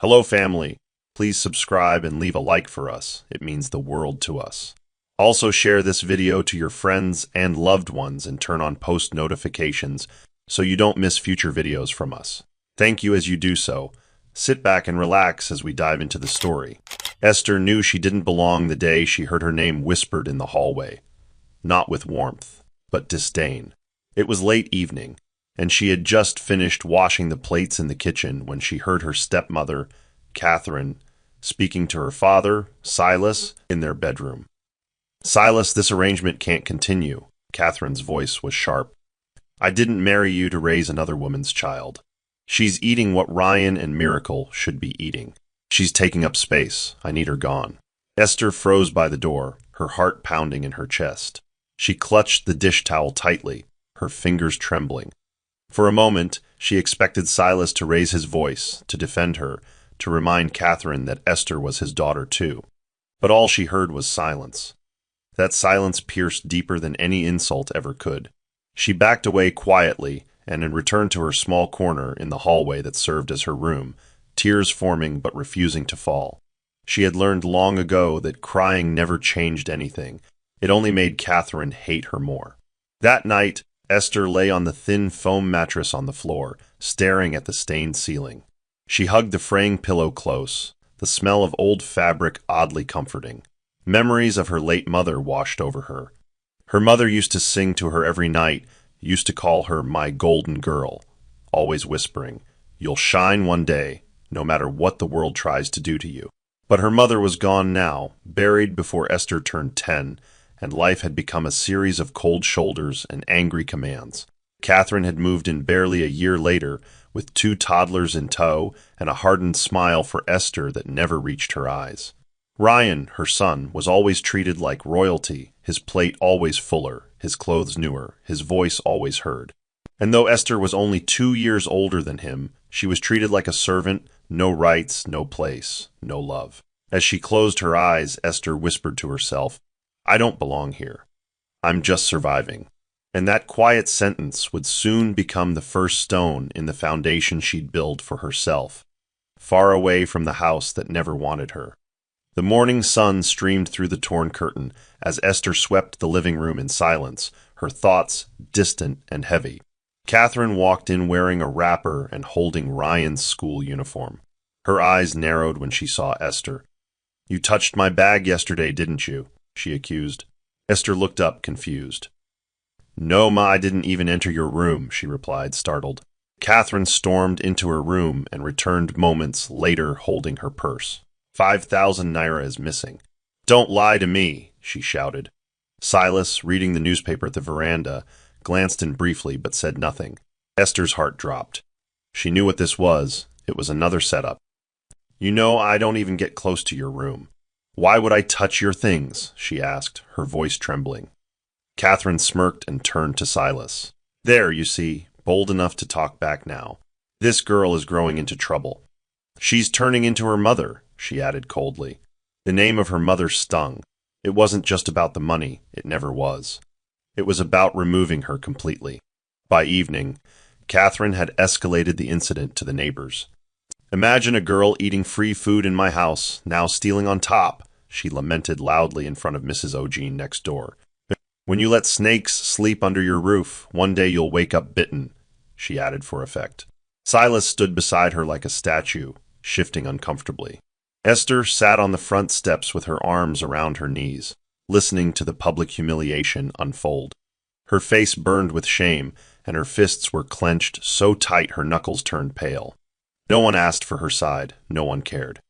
Hello, family. Please subscribe and leave a like for us. It means the world to us. Also, share this video to your friends and loved ones and turn on post notifications so you don't miss future videos from us. Thank you as you do so. Sit back and relax as we dive into the story. Esther knew she didn't belong the day she heard her name whispered in the hallway. Not with warmth, but disdain. It was late evening, and she had just finished washing the plates in the kitchen when she heard her stepmother, Catherine, speaking to her father, Silas, in their bedroom. "Silas, this arrangement can't continue." Catherine's voice was sharp. "I didn't marry you to raise another woman's child. She's eating what Ryan and Miracle should be eating. She's taking up space. I need her gone." Esther froze by the door, her heart pounding in her chest. She clutched the dish towel tightly, her fingers trembling. For a moment, she expected Silas to raise his voice, to defend her, to remind Catherine that Esther was his daughter too. But all she heard was silence. That silence pierced deeper than any insult ever could. She backed away quietly and returned to her small corner in the hallway that served as her room, tears forming but refusing to fall. She had learned long ago that crying never changed anything. It only made Catherine hate her more. That night, Esther lay on the thin foam mattress on the floor, staring at the stained ceiling. She hugged the fraying pillow close, the smell of old fabric oddly comforting. Memories of her late mother washed over her. Her mother used to sing to her every night, used to call her my golden girl, always whispering, "You'll shine one day, no matter what the world tries to do to you." But her mother was gone now, buried before Esther turned 10, and life had become a series of cold shoulders and angry commands. Catherine had moved in barely a year later, with 2 toddlers in tow and a hardened smile for Esther that never reached her eyes. Ryan, her son, was always treated like royalty, his plate always fuller, his clothes newer, his voice always heard. And though Esther was only 2 years older than him, she was treated like a servant, no rights, no place, no love. As she closed her eyes, Esther whispered to herself, "I don't belong here. I'm just surviving." And that quiet sentence would soon become the first stone in the foundation she'd build for herself, far away from the house that never wanted her. The morning sun streamed through the torn curtain as Esther swept the living room in silence, her thoughts distant and heavy. Catherine walked in wearing a wrapper and holding Ryan's school uniform. Her eyes narrowed when she saw Esther. "You touched my bag yesterday, didn't you?" she accused. Esther looked up, confused. "No, Ma, I didn't even enter your room," she replied, startled. Catherine stormed into her room and returned moments later holding her purse. 5,000 naira is missing. "Don't lie to me," she shouted. Silas, reading the newspaper at the veranda, glanced in briefly but said nothing. Esther's heart dropped. She knew what this was. It was another setup. "You know, I don't even get close to your room." "Why would I touch your things?" she asked, her voice trembling. Catherine smirked and turned to Silas. "There, you see, bold enough to talk back now. This girl is growing into trouble." "She's turning into her mother," she added coldly. The name of her mother stung. It wasn't just about the money, it never was. It was about removing her completely. By evening, Catherine had escalated the incident to the neighbors. "Imagine a girl eating free food in my house, now stealing on top," she lamented loudly in front of Mrs. O'Gene next door. "When you let snakes sleep under your roof, one day you'll wake up bitten," she added for effect. Silas stood beside her like a statue, shifting uncomfortably. Esther sat on the front steps with her arms around her knees, listening to the public humiliation unfold. Her face burned with shame, and her fists were clenched so tight her knuckles turned pale. No one asked for her side, no one cared.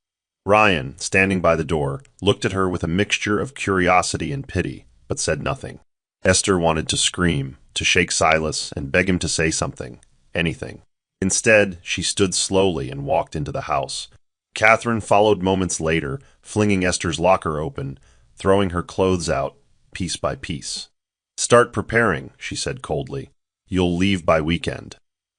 Ryan, standing by the door, looked at her with a mixture of curiosity and pity, but said nothing. Esther wanted to scream, to shake Silas and beg him to say something, anything. Instead, she stood slowly and walked into the house. Catherine followed moments later, flinging Esther's locker open, throwing her clothes out, piece by piece. "Start preparing," she said coldly. "You'll leave by weekend.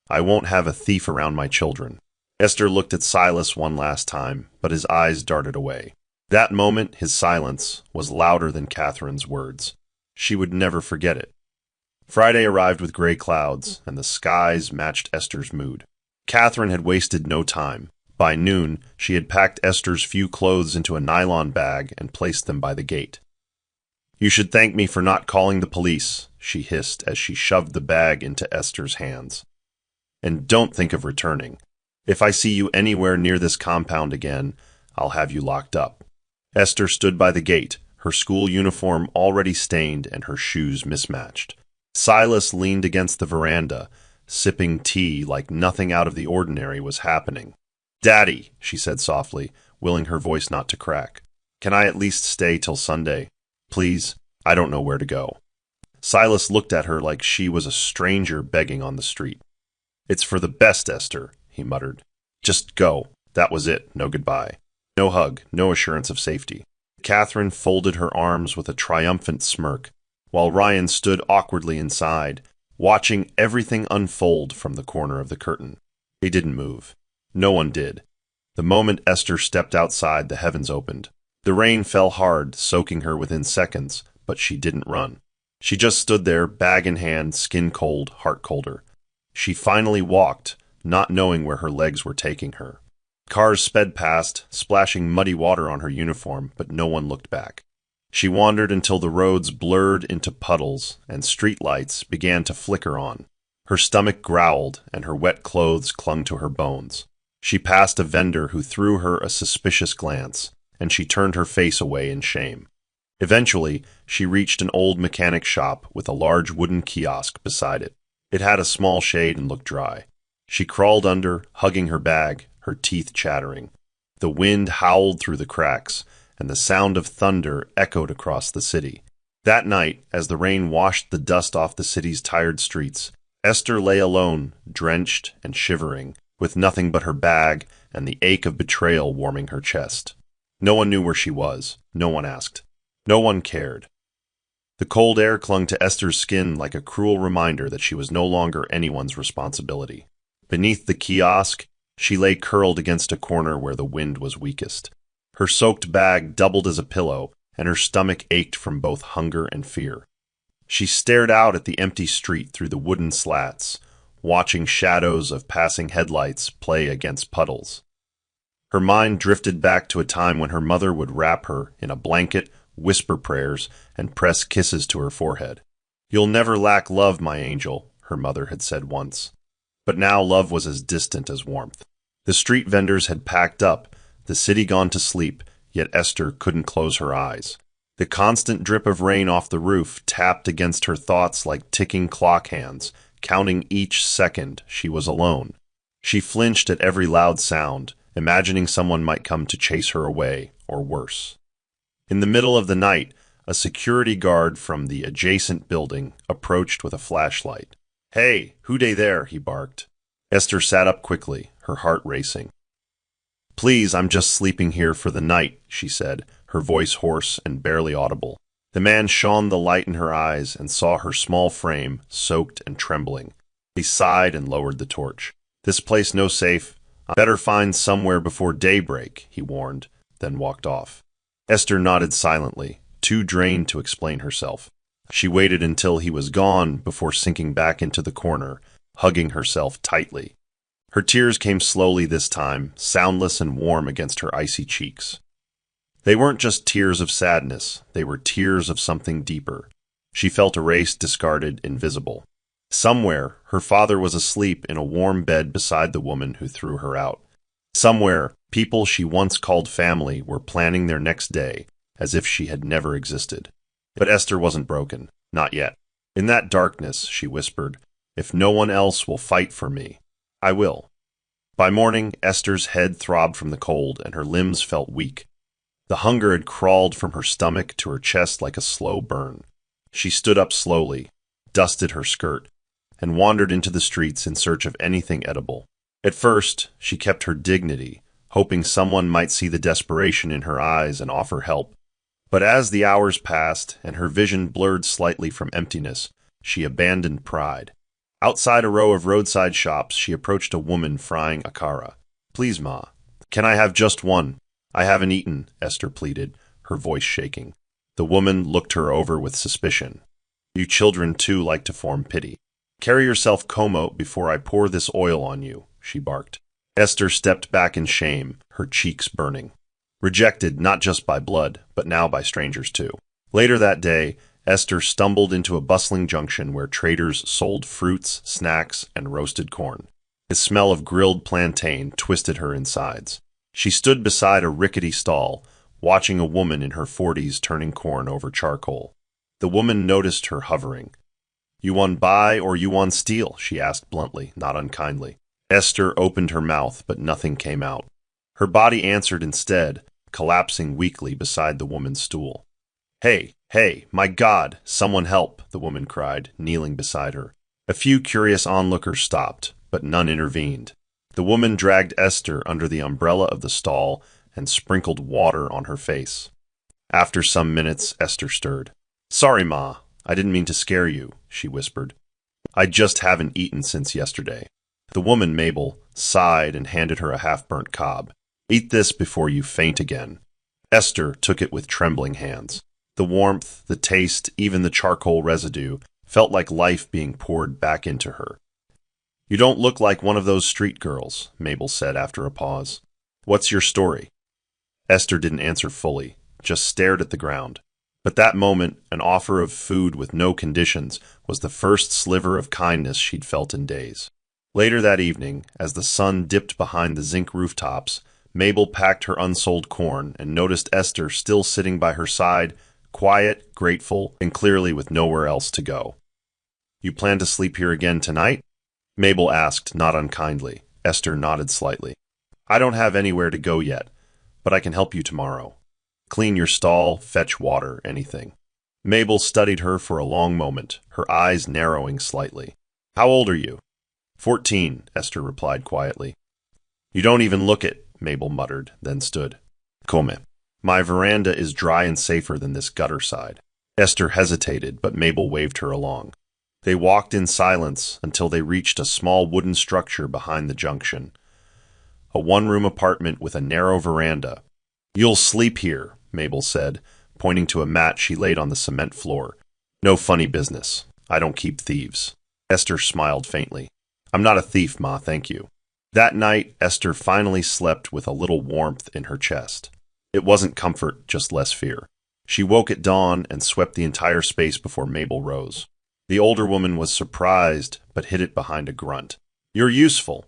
I won't have a thief around my children." Esther looked at Silas one last time, but his eyes darted away. That moment, his silence, was louder than Catherine's words. She would never forget it. Friday arrived with gray clouds, and the skies matched Esther's mood. Catherine had wasted no time. By noon, she had packed Esther's few clothes into a nylon bag and placed them by the gate. "You should thank me for not calling the police," she hissed as she shoved the bag into Esther's hands. "And don't think of returning. If I see you anywhere near this compound again, I'll have you locked up." Esther stood by the gate, her school uniform already stained and her shoes mismatched. Silas leaned against the veranda, sipping tea like nothing out of the ordinary was happening. "Daddy," she said softly, willing her voice not to crack. "Can I at least stay till Sunday? Please, I don't know where to go." Silas looked at her like she was a stranger begging on the street. "It's for the best, Esther," he muttered. "Just go." That was it, no goodbye. No hug, no assurance of safety. Catherine folded her arms with a triumphant smirk, while Ryan stood awkwardly inside, watching everything unfold from the corner of the curtain. He didn't move. No one did. The moment Esther stepped outside, the heavens opened. The rain fell hard, soaking her within seconds, but she didn't run. She just stood there, bag in hand, skin cold, heart colder. She finally walked, not knowing where her legs were taking her. Cars sped past, splashing muddy water on her uniform, but no one looked back. She wandered until the roads blurred into puddles and streetlights began to flicker on. Her stomach growled and her wet clothes clung to her bones. She passed a vendor who threw her a suspicious glance, and she turned her face away in shame. Eventually, she reached an old mechanic shop with a large wooden kiosk beside it. It had a small shade and looked dry. She crawled under, hugging her bag, her teeth chattering. The wind howled through the cracks, and the sound of thunder echoed across the city. That night, as the rain washed the dust off the city's tired streets, Esther lay alone, drenched and shivering, with nothing but her bag and the ache of betrayal warming her chest. No one knew where she was. No one asked. No one cared. The cold air clung to Esther's skin like a cruel reminder that she was no longer anyone's responsibility. Beneath the kiosk, she lay curled against a corner where the wind was weakest. Her soaked bag doubled as a pillow, and her stomach ached from both hunger and fear. She stared out at the empty street through the wooden slats, watching shadows of passing headlights play against puddles. Her mind drifted back to a time when her mother would wrap her in a blanket, whisper prayers, and press kisses to her forehead. "You'll never lack love, my angel," her mother had said once. But now love was as distant as warmth. The street vendors had packed up, the city gone to sleep, yet Esther couldn't close her eyes. The constant drip of rain off the roof tapped against her thoughts like ticking clock hands, counting each second she was alone. She flinched at every loud sound, imagining someone might come to chase her away, or worse. In the middle of the night, a security guard from the adjacent building approached with a flashlight. "Hey, who dey there?" he barked. Esther sat up quickly, her heart racing. "Please, I'm just sleeping here for the night," she said, her voice hoarse and barely audible. The man shone the light in her eyes and saw her small frame, soaked and trembling. He sighed and lowered the torch. "This place no safe. I better find somewhere before daybreak," he warned, then walked off. Esther nodded silently, too drained to explain herself. She waited until he was gone before sinking back into the corner, hugging herself tightly. Her tears came slowly this time, soundless and warm against her icy cheeks. They weren't just tears of sadness, they were tears of something deeper. She felt erased, discarded, invisible. Somewhere, her father was asleep in a warm bed beside the woman who threw her out. Somewhere, people she once called family were planning their next day, as if she had never existed. But Esther wasn't broken, not yet. In that darkness, she whispered, "If no one else will fight for me, I will." By morning, Esther's head throbbed from the cold, and her limbs felt weak. The hunger had crawled from her stomach to her chest like a slow burn. She stood up slowly, dusted her skirt, and wandered into the streets in search of anything edible. At first, she kept her dignity, hoping someone might see the desperation in her eyes and offer help. But as the hours passed and her vision blurred slightly from emptiness, she abandoned pride. Outside a row of roadside shops, she approached a woman frying akara. "Please, Ma, can I have just one? I haven't eaten," Esther pleaded, her voice shaking. The woman looked her over with suspicion. "You children, too, like to form pity. Carry yourself como before I pour this oil on you," she barked. Esther stepped back in shame, her cheeks burning. Rejected not just by blood, but now by strangers too. Later that day, Esther stumbled into a bustling junction where traders sold fruits, snacks, and roasted corn. The smell of grilled plantain twisted her insides. She stood beside a rickety stall, watching a woman in her 40s turning corn over charcoal. The woman noticed her hovering. "You want buy or you want steal?" she asked bluntly, not unkindly. Esther opened her mouth, but nothing came out. Her body answered instead, collapsing weakly beside the woman's stool. "Hey, hey, my God, someone help," the woman cried, kneeling beside her. A few curious onlookers stopped, but none intervened. The woman dragged Esther under the umbrella of the stall and sprinkled water on her face. After some minutes, Esther stirred. "Sorry, Ma, I didn't mean to scare you," she whispered. "I just haven't eaten since yesterday." The woman, Mabel, sighed and handed her a half-burnt cob. "Eat this before you faint again." Esther took it with trembling hands. The warmth, the taste, even the charcoal residue, felt like life being poured back into her. "You don't look like one of those street girls," Mabel said after a pause. "What's your story?" Esther didn't answer fully, just stared at the ground. But that moment, an offer of food with no conditions, was the first sliver of kindness she'd felt in days. Later that evening, as the sun dipped behind the zinc rooftops, Mabel packed her unsold corn and noticed Esther still sitting by her side, quiet, grateful, and clearly with nowhere else to go. "You plan to sleep here again tonight?" Mabel asked, not unkindly. Esther nodded slightly. "I don't have anywhere to go yet, but I can help you tomorrow. Clean your stall, fetch water, anything." Mabel studied her for a long moment, her eyes narrowing slightly. "How old are you?" 14, Esther replied quietly. "You don't even look it," Mabel muttered, then stood. "Come. My veranda is dry and safer than this gutter side." Esther hesitated, but Mabel waved her along. They walked in silence until they reached a small wooden structure behind the junction. A one-room apartment with a narrow veranda. "You'll sleep here," Mabel said, pointing to a mat she laid on the cement floor. "No funny business. I don't keep thieves." Esther smiled faintly. "I'm not a thief, Ma, thank you." That night, Esther finally slept with a little warmth in her chest. It wasn't comfort, just less fear. She woke at dawn and swept the entire space before Mabel rose. The older woman was surprised, but hid it behind a grunt. "You're useful."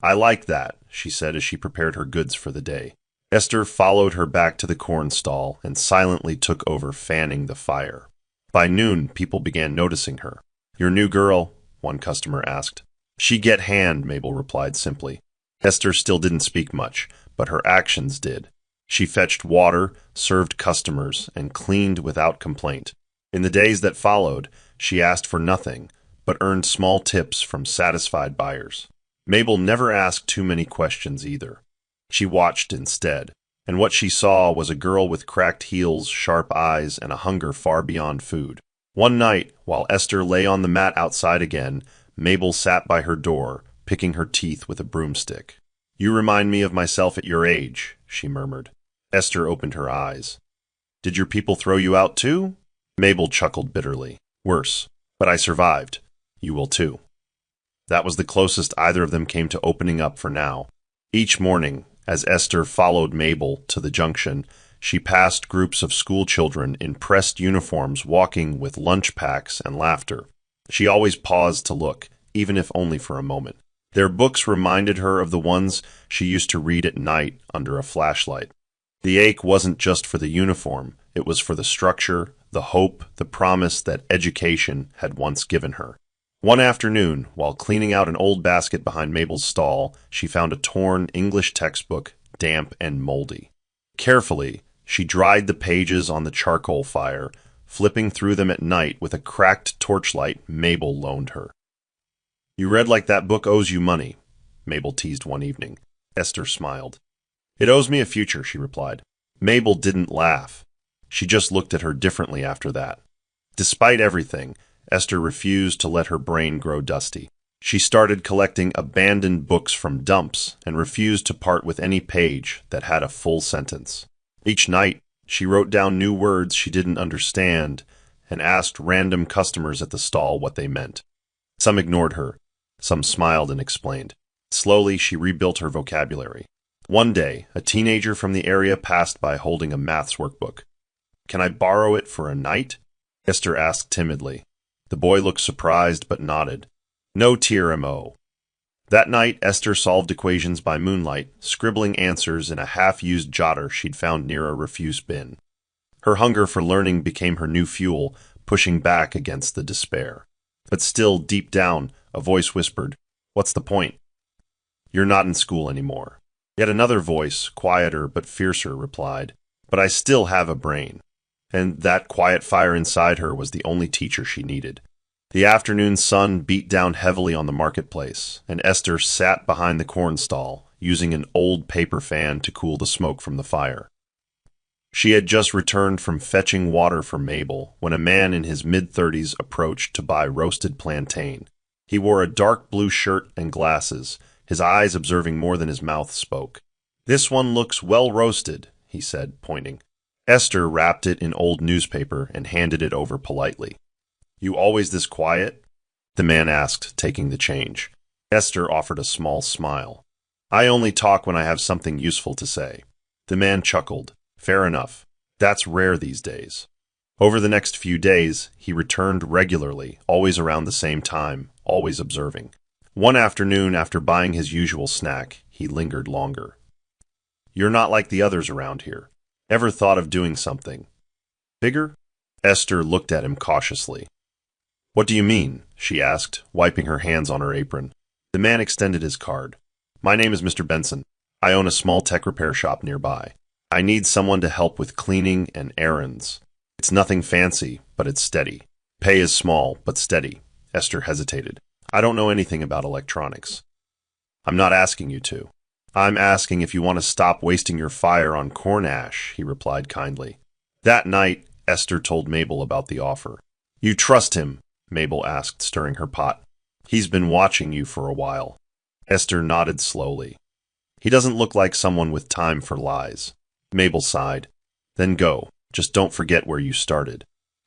"I like that," she said as she prepared her goods for the day. Esther followed her back to the corn stall and silently took over fanning the fire. By noon, people began noticing her. "Your new girl?" one customer asked. "She get hand," Mabel replied simply. Esther still didn't speak much, but her actions did. She fetched water, served customers, and cleaned without complaint. In the days that followed, she asked for nothing, but earned small tips from satisfied buyers. Mabel never asked too many questions either. She watched instead, and what she saw was a girl with cracked heels, sharp eyes, and a hunger far beyond food. One night, while Esther lay on the mat outside again, Mabel sat by her door, picking her teeth with a broomstick. "You remind me of myself at your age," she murmured. Esther opened her eyes. "Did your people throw you out too?" Mabel chuckled bitterly. "Worse, but I survived. You will too." That was the closest either of them came to opening up for now. Each morning, as Esther followed Mabel to the junction, she passed groups of school children in pressed uniforms walking with lunch packs and laughter. She always paused to look, even if only for a moment. Their books reminded her of the ones she used to read at night under a flashlight. The ache wasn't just for the uniform, it was for the structure, the hope, the promise that education had once given her. One afternoon, while cleaning out an old basket behind Mabel's stall, she found a torn English textbook, damp and moldy. Carefully, she dried the pages on the charcoal fire, flipping through them at night with a cracked torchlight Mabel loaned her. "You read like that book owes you money," Mabel teased one evening. Esther smiled. "It owes me a future," she replied. Mabel didn't laugh. She just looked at her differently after that. Despite everything, Esther refused to let her brain grow dusty. She started collecting abandoned books from dumps and refused to part with any page that had a full sentence. Each night, she wrote down new words she didn't understand and asked random customers at the stall what they meant. Some ignored her. Some smiled and explained. Slowly, she rebuilt her vocabulary. One day, a teenager from the area passed by holding a maths workbook. "Can I borrow it for a night?" Esther asked timidly. The boy looked surprised but nodded. "No TRMO." That night, Esther solved equations by moonlight, scribbling answers in a half-used jotter she'd found near a refuse bin. Her hunger for learning became her new fuel, pushing back against the despair. But still, deep down, a voice whispered, "What's the point? You're not in school anymore." Yet another voice, quieter but fiercer, replied, "But I still have a brain." And that quiet fire inside her was the only teacher she needed. The afternoon sun beat down heavily on the marketplace, and Esther sat behind the corn stall, using an old paper fan to cool the smoke from the fire. She had just returned from fetching water for Mabel when a man in his mid-30s approached to buy roasted plantain. He wore a dark blue shirt and glasses, his eyes observing more than his mouth spoke. "This one looks well roasted," he said, pointing. Esther wrapped it in old newspaper and handed it over politely. "You always this quiet?" the man asked, taking the change. Esther offered a small smile. "I only talk when I have something useful to say." The man chuckled. "Fair enough. That's rare these days." Over the next few days, he returned regularly, always around the same time, always observing. One afternoon, after buying his usual snack, he lingered longer. "You're not like the others around here. Ever thought of doing something bigger?" Esther looked at him cautiously. "What do you mean?" she asked, wiping her hands on her apron. The man extended his card. "My name is Mr. Benson. I own a small tech repair shop nearby. I need someone to help with cleaning and errands. It's nothing fancy, but it's steady. Pay is small, but steady." Esther hesitated. "I don't know anything about electronics." "I'm not asking you to. I'm asking if you want to stop wasting your fire on corn ash," he replied kindly. That night, Esther told Mabel about the offer. "You trust him?" Mabel asked, stirring her pot. "He's been watching you for a while." Esther nodded slowly. "He doesn't look like someone with time for lies." Mabel sighed. "Then go. Just don't forget where you started."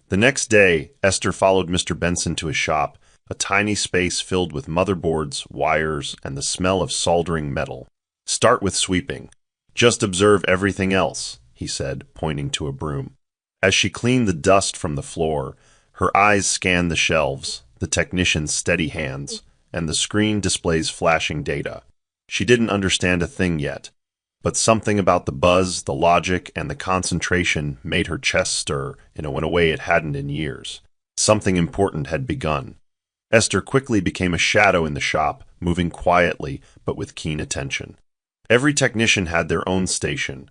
The next day, Esther followed Mr. Benson to his shop, a tiny space filled with motherboards, wires, and the smell of soldering metal. "Start with sweeping. Just observe everything else," he said, pointing to a broom. As she cleaned the dust from the floor, her eyes scanned the shelves, the technician's steady hands, and the screen displays flashing data. She didn't understand a thing yet, but something about the buzz, the logic, and the concentration made her chest stir in a way it hadn't in years. Something important had begun. Esther quickly became a shadow in the shop, moving quietly but with keen attention. Every technician had their own station,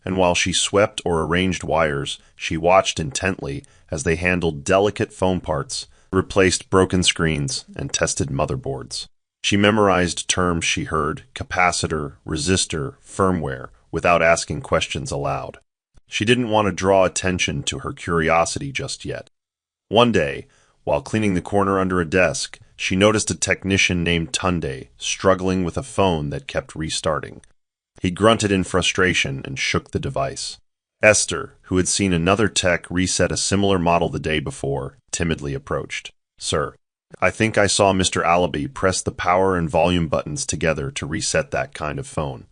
and while she swept or arranged wires, she watched intently as they handled delicate phone parts, replaced broken screens, and tested motherboards. She memorized terms she heard, capacitor, resistor, firmware, without asking questions aloud. She didn't want to draw attention to her curiosity just yet. One day, while cleaning the corner under a desk, she noticed a technician named Tunde struggling with a phone that kept restarting. He grunted in frustration and shook the device. Esther, who had seen another tech reset a similar model the day before, timidly approached. "Sir, I think I saw Mr. Alabi press the power and volume buttons together to reset that kind of phone."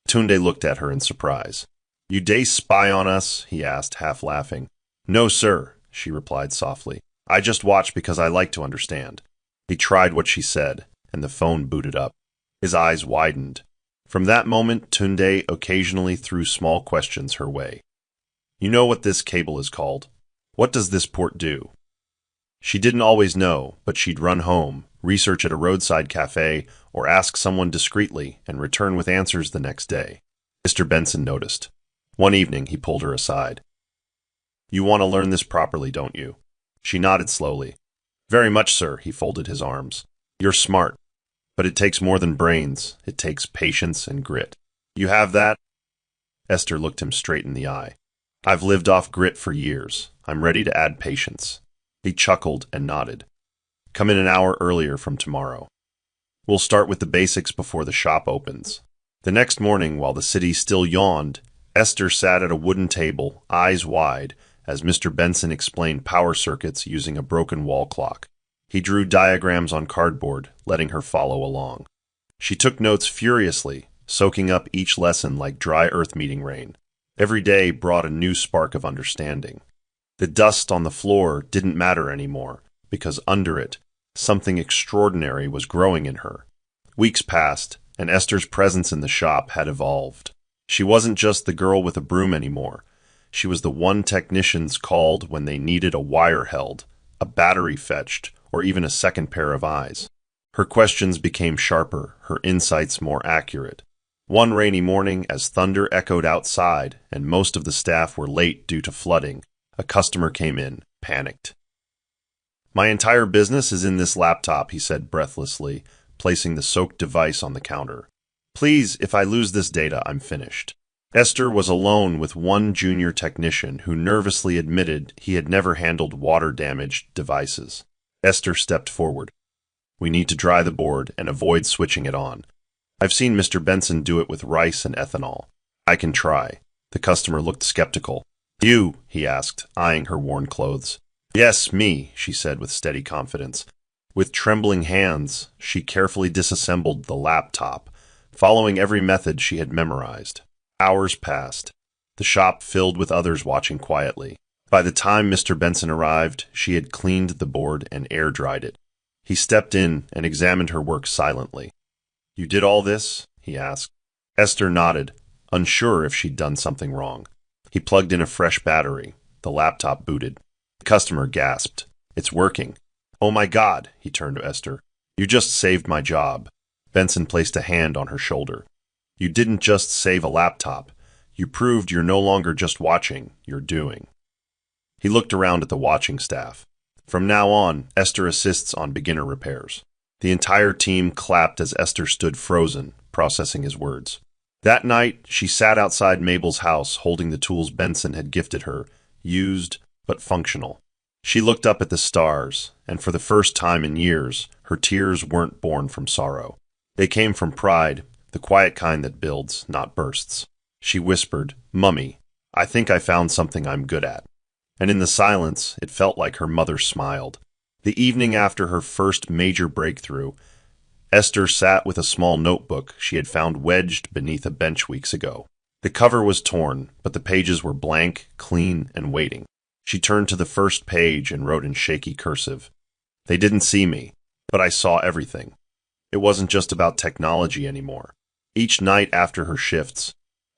Tunde looked at her in surprise. "You day spy on us?" he asked, half laughing. "No, sir," she replied softly. "I just watch because I like to understand." He tried what she said, and the phone booted up. His eyes widened. From that moment, Tunde occasionally threw small questions her way. "You know what this cable is called? What does this port do?" She didn't always know, but she'd run home, research at a roadside cafe, or ask someone discreetly and return with answers the next day. Mr. Benson noticed. One evening, he pulled her aside. "You want to learn this properly, don't you?" She nodded slowly. "Very much, sir," he folded his arms. "You're smart. But it takes more than brains. It takes patience and grit. You have that?" Esther looked him straight in the eye. "I've lived off grit for years. I'm ready to add patience." He chuckled and nodded. "Come in an hour earlier from tomorrow. We'll start with the basics before the shop opens." The next morning, while the city still yawned, Esther sat at a wooden table, eyes wide, as Mr. Benson explained power circuits using a broken wall clock. He drew diagrams on cardboard, letting her follow along. She took notes furiously, soaking up each lesson like dry earth meeting rain. Every day brought a new spark of understanding. The dust on the floor didn't matter anymore, because under it, something extraordinary was growing in her. Weeks passed, and Esther's presence in the shop had evolved. She wasn't just the girl with a broom anymore. She was the one technicians called when they needed a wire held, a battery fetched, or even a second pair of eyes. Her questions became sharper, her insights more accurate. One rainy morning, as thunder echoed outside and most of the staff were late due to flooding, a customer came in, panicked. "My entire business is in this laptop," he said breathlessly, placing the soaked device on the counter. "Please, if I lose this data, I'm finished." Esther was alone with one junior technician who nervously admitted he had never handled water-damaged devices. Esther stepped forward. "We need to dry the board and avoid switching it on. I've seen Mr. Benson do it with rice and ethanol. I can try." The customer looked skeptical. "You?" he asked, eyeing her worn clothes. "Yes, me," she said with steady confidence. With trembling hands, she carefully disassembled the laptop, following every method she had memorized. Hours passed, the shop filled with others watching quietly. By the time Mr. Benson arrived, she had cleaned the board and air-dried it. He stepped in and examined her work silently. "You did all this?" he asked. Esther nodded, unsure if she'd done something wrong. He plugged in a fresh battery. The laptop booted. The customer gasped. "It's working." "Oh my God," he turned to Esther. "You just saved my job." Benson placed a hand on her shoulder. "You didn't just save a laptop. You proved you're no longer just watching, you're doing." He looked around at the watching staff. From now on, Esther assists on beginner repairs. The entire team clapped as Esther stood frozen, processing his words. That night, she sat outside Mabel's house holding the tools Benson had gifted her, used but functional. She looked up at the stars, and for the first time in years, her tears weren't born from sorrow. They came from pride, the quiet kind that builds, not bursts. She whispered, "Mummy, I think I found something I'm good at." And in the silence, it felt like her mother smiled. The evening after her first major breakthrough, Esther sat with a small notebook she had found wedged beneath a bench weeks ago. The cover was torn, but the pages were blank, clean, and waiting. She turned to the first page and wrote in shaky cursive, "They didn't see me, but I saw everything." It wasn't just about technology anymore. Each night after her shifts,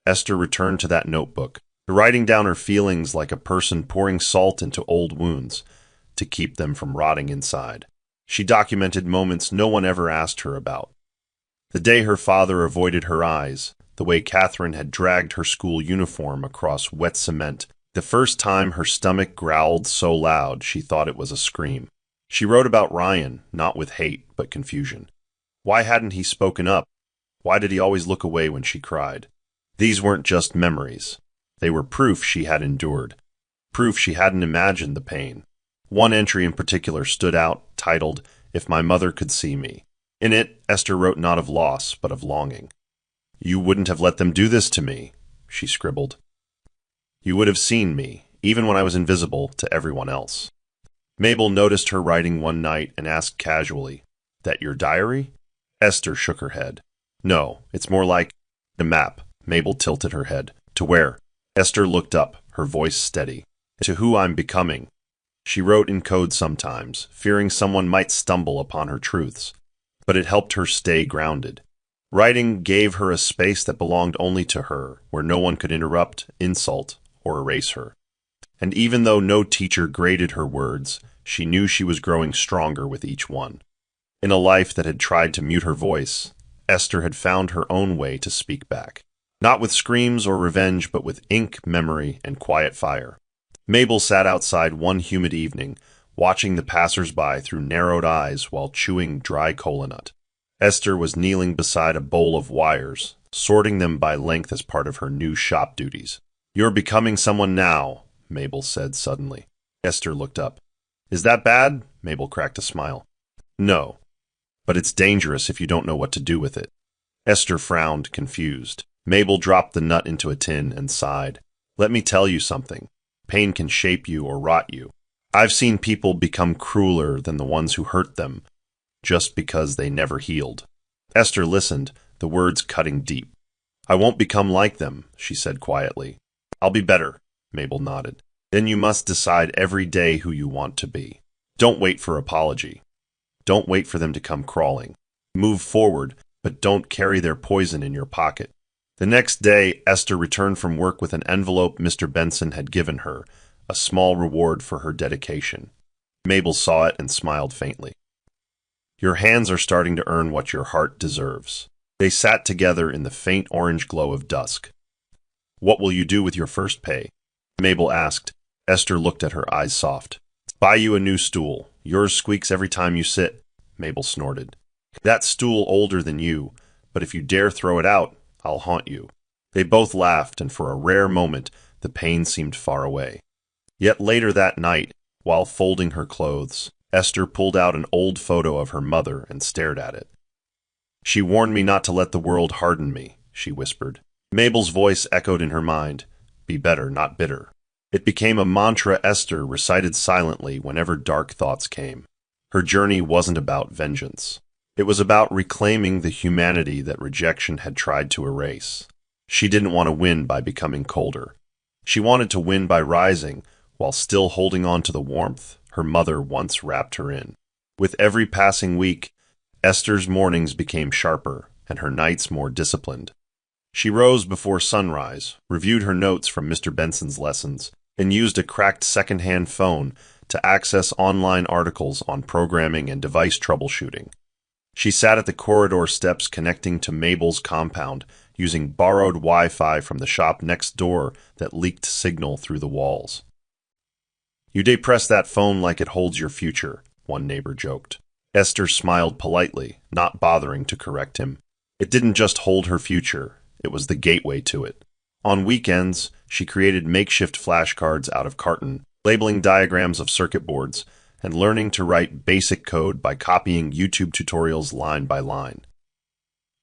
Esther returned to that notebook, writing down her feelings like a person pouring salt into old wounds to keep them from rotting inside. She documented moments no one ever asked her about. The day her father avoided her eyes, the way Catherine had dragged her school uniform across wet cement, the first time her stomach growled so loud she thought it was a scream. She wrote about Ryan, not with hate, but confusion. Why hadn't he spoken up? Why did he always look away when she cried? These weren't just memories. They were proof she had endured, proof she hadn't imagined the pain. One entry in particular stood out, titled, "If My Mother Could See Me." In it, Esther wrote not of loss, but of longing. "You wouldn't have let them do this to me," she scribbled. "You would have seen me, even when I was invisible to everyone else." Mabel noticed her writing one night and asked casually, "That your diary?" Esther shook her head. "No, it's more like a map." Mabel tilted her head. "To where?" Esther looked up, her voice steady. "To who I'm becoming." She wrote in code sometimes, fearing someone might stumble upon her truths, but it helped her stay grounded. Writing gave her a space that belonged only to her, where no one could interrupt, insult, or erase her. And even though no teacher graded her words, she knew she was growing stronger with each one. In a life that had tried to mute her voice, Esther had found her own way to speak back. Not with screams or revenge, but with ink, memory, and quiet fire. Mabel sat outside one humid evening, watching the passers-by through narrowed eyes while chewing dry cola nut. Esther was kneeling beside a bowl of wires, sorting them by length as part of her new shop duties. "You're becoming someone now," Mabel said suddenly. Esther looked up. "Is that bad?" Mabel cracked a smile. "No, but it's dangerous if you don't know what to do with it." Esther frowned, confused. Mabel dropped the nut into a tin and sighed. "Let me tell you something. Pain can shape you or rot you. I've seen people become crueler than the ones who hurt them, just because they never healed." Esther listened, the words cutting deep. I won't become like them, she said quietly. I'll be better, Mabel nodded. Then you must decide every day who you want to be. Don't wait for apology. Don't wait for them to come crawling. Move forward, but don't carry their poison in your pocket. The next day, Esther returned from work with an envelope Mr. Benson had given her, a small reward for her dedication. Mabel saw it and smiled faintly. Your hands are starting to earn what your heart deserves. They sat together in the faint orange glow of dusk. What will you do with your first pay? Mabel asked. Esther looked at her, eyes soft. Buy you a new stool. Yours squeaks every time you sit, Mabel snorted. That stool older than you, but if you dare throw it out, I'll haunt you. They both laughed, and for a rare moment, the pain seemed far away. Yet later that night, while folding her clothes, Esther pulled out an old photo of her mother and stared at it. She warned me not to let the world harden me, she whispered. Mabel's voice echoed in her mind. Be better, not bitter. It became a mantra Esther recited silently whenever dark thoughts came. Her journey wasn't about vengeance. It was about reclaiming the humanity that rejection had tried to erase. She didn't want to win by becoming colder. She wanted to win by rising, while still holding on to the warmth her mother once wrapped her in. With every passing week, Esther's mornings became sharper and her nights more disciplined. She rose before sunrise, reviewed her notes from Mr. Benson's lessons, and used a cracked second-hand phone to access online articles on programming and device troubleshooting. She sat at the corridor steps connecting to Mabel's compound, using borrowed Wi-Fi from the shop next door that leaked signal through the walls. You depress that phone like it holds your future, one neighbor joked. Esther smiled politely, not bothering to correct him. It didn't just hold her future, it was the gateway to it. On weekends, she created makeshift flashcards out of carton, labeling diagrams of circuit boards, and learning to write basic code by copying YouTube tutorials line by line.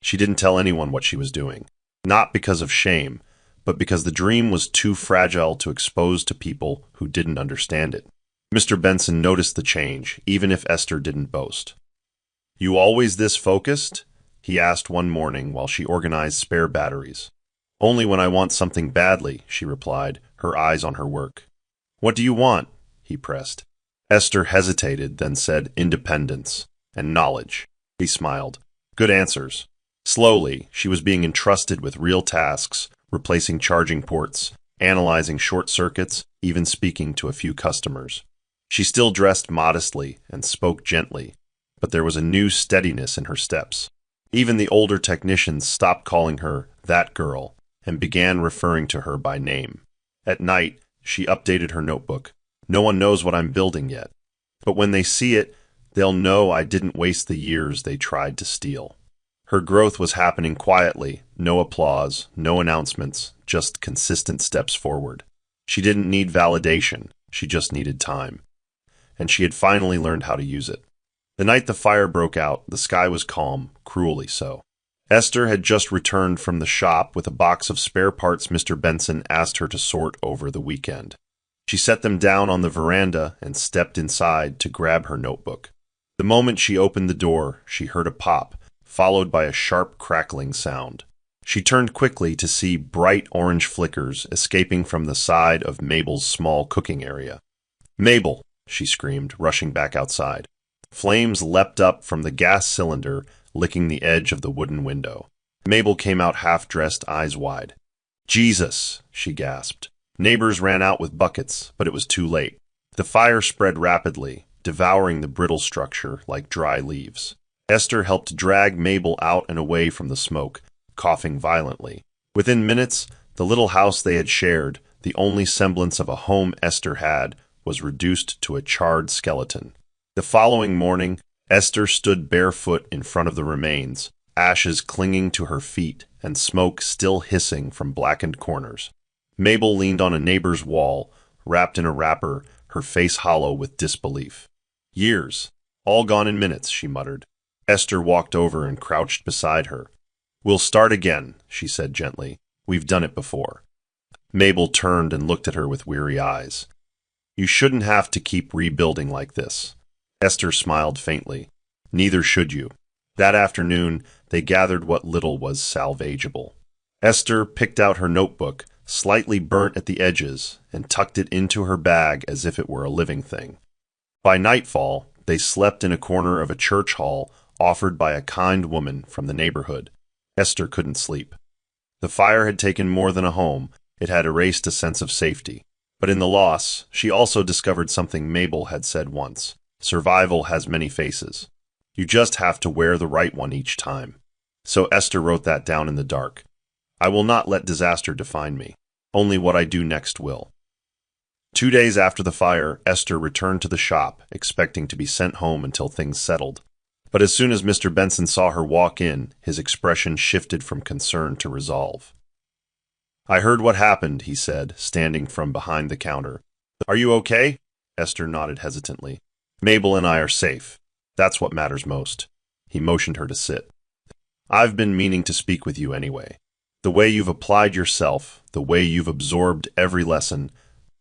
She didn't tell anyone what she was doing, not because of shame, but because the dream was too fragile to expose to people who didn't understand it. Mr. Benson noticed the change, even if Esther didn't boast. You always this focused? He asked one morning while she organized spare batteries. Only when I want something badly, she replied, her eyes on her work. What do you want? He pressed. Esther hesitated, then said independence and knowledge. He smiled. Good answers. Slowly, she was being entrusted with real tasks, replacing charging ports, analyzing short circuits, even speaking to a few customers. She still dressed modestly and spoke gently, but there was a new steadiness in her steps. Even the older technicians stopped calling her that girl and began referring to her by name. At night, she updated her notebook. No one knows what I'm building yet, but when they see it, they'll know I didn't waste the years they tried to steal. Her growth was happening quietly, no applause, no announcements, just consistent steps forward. She didn't need validation, she just needed time. And she had finally learned how to use it. The night the fire broke out, the sky was calm, cruelly so. Esther had just returned from the shop with a box of spare parts Mr. Benson asked her to sort over the weekend. She set them down on the veranda and stepped inside to grab her notebook. The moment she opened the door, she heard a pop, followed by a sharp crackling sound. She turned quickly to see bright orange flickers escaping from the side of Mabel's small cooking area. Mabel, she screamed, rushing back outside. Flames leapt up from the gas cylinder, licking the edge of the wooden window. Mabel came out half-dressed, eyes wide. Jesus, she gasped. Neighbors ran out with buckets, but it was too late. The fire spread rapidly, devouring the brittle structure like dry leaves. Esther helped drag Mabel out and away from the smoke, coughing violently. Within minutes, the little house they had shared, the only semblance of a home Esther had, was reduced to a charred skeleton. The following morning, Esther stood barefoot in front of the remains, ashes clinging to her feet and smoke still hissing from blackened corners. Mabel leaned on a neighbor's wall, wrapped in a wrapper, her face hollow with disbelief. Years, all gone in minutes, she muttered. Esther walked over and crouched beside her. We'll start again, she said gently. We've done it before. Mabel turned and looked at her with weary eyes. You shouldn't have to keep rebuilding like this. Esther smiled faintly. Neither should you. That afternoon, they gathered what little was salvageable. Esther picked out her notebook, slightly burnt at the edges, and tucked it into her bag as if it were a living thing. By nightfall, they slept in a corner of a church hall offered by a kind woman from the neighborhood. Esther couldn't sleep. The fire had taken more than a home, it had erased a sense of safety. But in the loss, she also discovered something Mabel had said once. Survival has many faces. You just have to wear the right one each time. So Esther wrote that down in the dark. I will not let disaster define me. Only what I do next will. 2 days after the fire, Esther returned to the shop, expecting to be sent home until things settled. But as soon as Mr. Benson saw her walk in, his expression shifted from concern to resolve. I heard what happened, he said, standing from behind the counter. Are you okay? Esther nodded hesitantly. Mabel and I are safe. That's what matters most. He motioned her to sit. I've been meaning to speak with you anyway. The way you've applied yourself, the way you've absorbed every lesson,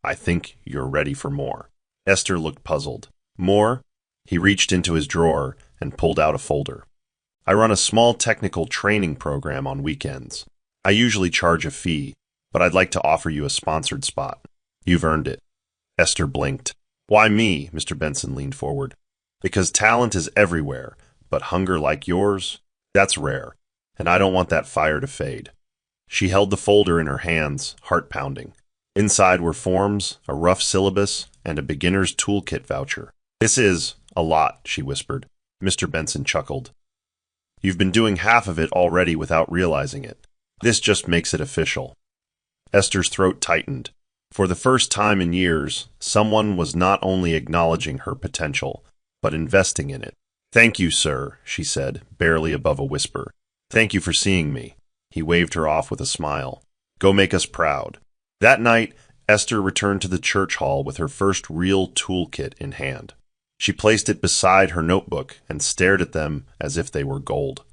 I think you're ready for more. Esther looked puzzled. More? He reached into his drawer and pulled out a folder. I run a small technical training program on weekends. I usually charge a fee, but I'd like to offer you a sponsored spot. You've earned it. Esther blinked. Why me? Mr. Benson leaned forward. Because talent is everywhere, but hunger like yours, that's rare, and I don't want that fire to fade. She held the folder in her hands, heart pounding. Inside were forms, a rough syllabus, and a beginner's toolkit voucher. This is a lot, she whispered. Mr. Benson chuckled. You've been doing half of it already without realizing it. This just makes it official. Esther's throat tightened. For the first time in years, someone was not only acknowledging her potential, but investing in it. Thank you, sir, she said, barely above a whisper. Thank you for seeing me. He waved her off with a smile. Go make us proud. That night, Esther returned to the church hall with her first real toolkit in hand. She placed it beside her notebook and stared at them as if they were gold.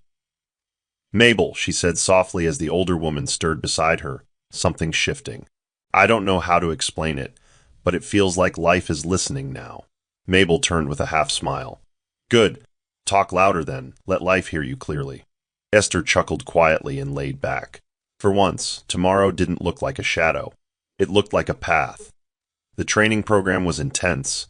Mabel, she said softly as the older woman stirred beside her, something shifting. I don't know how to explain it, but it feels like life is listening now. Mabel turned with a half smile. Good. Talk louder then. Let life hear you clearly. Esther chuckled quietly and laid back. For once, tomorrow didn't look like a shadow. It looked like a path. The training program was intense.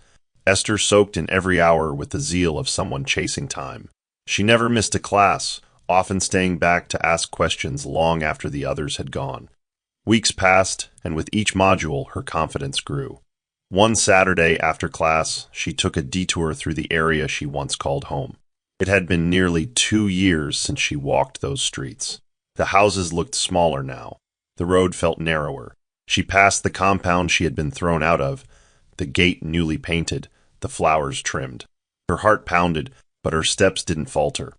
Esther soaked in every hour with the zeal of someone chasing time. She never missed a class, often staying back to ask questions long after the others had gone. Weeks passed, and with each module, her confidence grew. One Saturday after class, she took a detour through the area she once called home. It had been nearly 2 years since she walked those streets. The houses looked smaller now. The road felt narrower. She passed the compound she had been thrown out of, the gate newly painted, the flowers trimmed. Her heart pounded, but her steps didn't falter.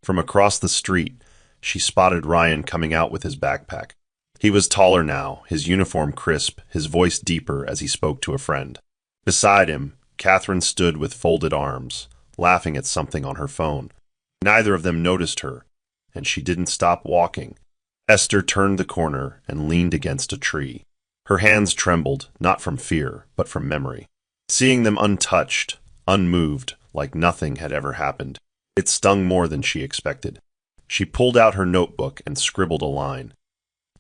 From across the street, she spotted Ryan coming out with his backpack. He was taller now, his uniform crisp, his voice deeper as he spoke to a friend. Beside him, Catherine stood with folded arms, laughing at something on her phone. Neither of them noticed her, and she didn't stop walking. Esther turned the corner and leaned against a tree. Her hands trembled, not from fear, but from memory. Seeing them untouched, unmoved, like nothing had ever happened, it stung more than she expected. She pulled out her notebook and scribbled a line.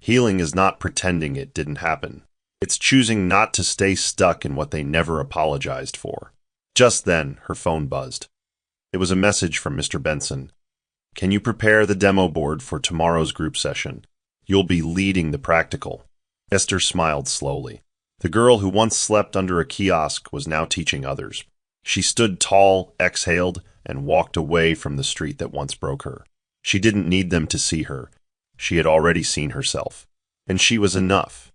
Healing is not pretending it didn't happen. It's choosing not to stay stuck in what they never apologized for. Just then, her phone buzzed. It was a message from Mr. Benson. Can you prepare the demo board for tomorrow's group session? You'll be leading the practical. Esther smiled slowly. The girl who once slept under a kiosk was now teaching others. She stood tall, exhaled, and walked away from the street that once broke her. She didn't need them to see her. She had already seen herself. And she was enough.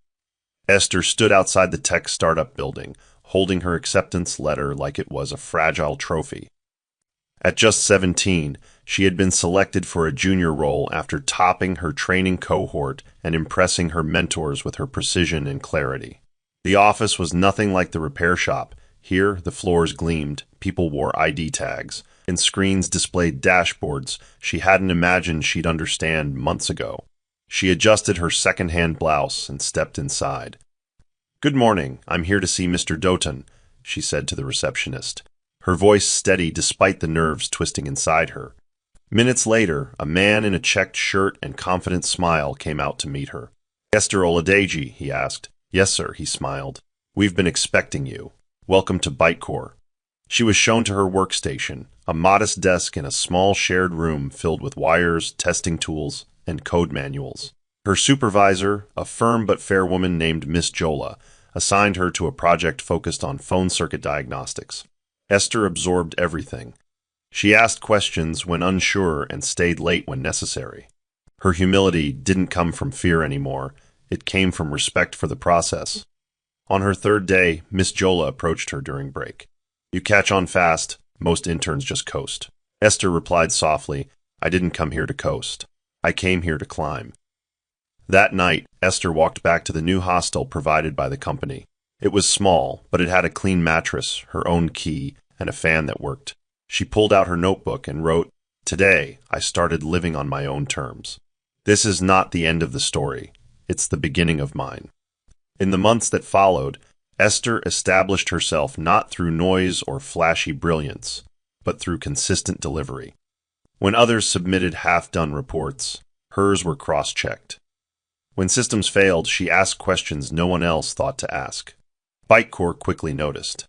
Esther stood outside the tech startup building, holding her acceptance letter like it was a fragile trophy. At just 17, she had been selected for a junior role after topping her training cohort and impressing her mentors with her precision and clarity. The office was nothing like the repair shop. Here, the floors gleamed, people wore ID tags, and screens displayed dashboards she hadn't imagined she'd understand months ago. She adjusted her second-hand blouse and stepped inside. Good morning, I'm here to see Mr. Doughton, she said to the receptionist, her voice steady despite the nerves twisting inside her. Minutes later, a man in a checked shirt and confident smile came out to meet her. "Esther Oladeji," he asked. "Yes, sir," he smiled. "We've been expecting you. Welcome to Bytecore." She was shown to her workstation, a modest desk in a small shared room filled with wires, testing tools, and code manuals. Her supervisor, a firm but fair woman named Miss Jola, assigned her to a project focused on phone circuit diagnostics. Esther absorbed everything. She asked questions when unsure and stayed late when necessary. Her humility didn't come from fear anymore. It came from respect for the process. On her third day, Miss Jola approached her during break. "You catch on fast. Most interns just coast." Esther replied softly, "I didn't come here to coast. I came here to climb." That night, Esther walked back to the new hostel provided by the company. It was small, but it had a clean mattress, her own key, and a fan that worked. She pulled out her notebook and wrote, "Today, I started living on my own terms. This is not the end of the story. It's the beginning of mine." In the months that followed, Esther established herself not through noise or flashy brilliance, but through consistent delivery. When others submitted half-done reports, hers were cross-checked. When systems failed, she asked questions no one else thought to ask. Bytecore quickly noticed.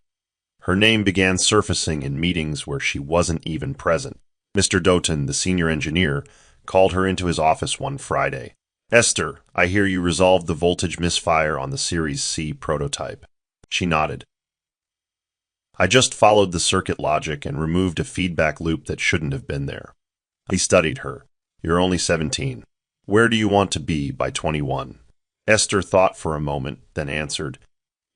Her name began surfacing in meetings where she wasn't even present. Mr. Doughton, the senior engineer, called her into his office one Friday. "Esther, I hear you resolved the voltage misfire on the Series C prototype." She nodded. "I just followed the circuit logic and removed a feedback loop that shouldn't have been there." He studied her. "You're only 17. Where do you want to be by 21? Esther thought for a moment, then answered,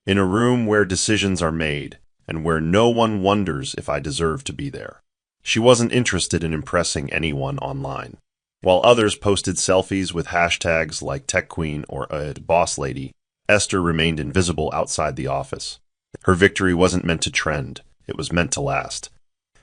"In a room where decisions are made, and where no one wonders if I deserve to be there." She wasn't interested in impressing anyone online. While others posted selfies with hashtags like TechQueen or Boss Lady, Esther remained invisible outside the office. Her victory wasn't meant to trend. It was meant to last.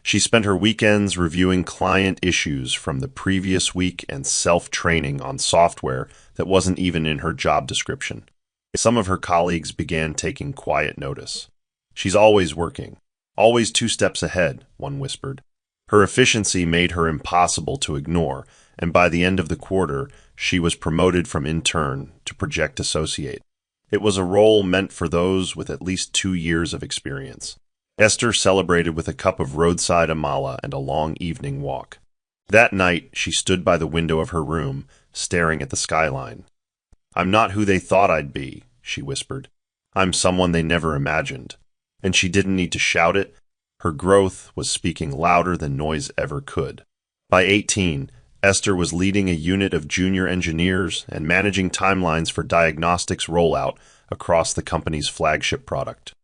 She spent her weekends reviewing client issues from the previous week and self-training on software that wasn't even in her job description. Some of her colleagues began taking quiet notice. "She's always working, always 2 steps ahead," one whispered. Her efficiency made her impossible to ignore, and by the end of the quarter, she was promoted from intern to project associate. It was a role meant for those with at least 2 years of experience. Esther celebrated with a cup of roadside amala and a long evening walk. That night, she stood by the window of her room, staring at the skyline. "I'm not who they thought I'd be," she whispered. "I'm someone they never imagined." And she didn't need to shout it. Her growth was speaking louder than noise ever could. By 18, Esther was leading a unit of junior engineers and managing timelines for diagnostics rollout across the company's flagship product.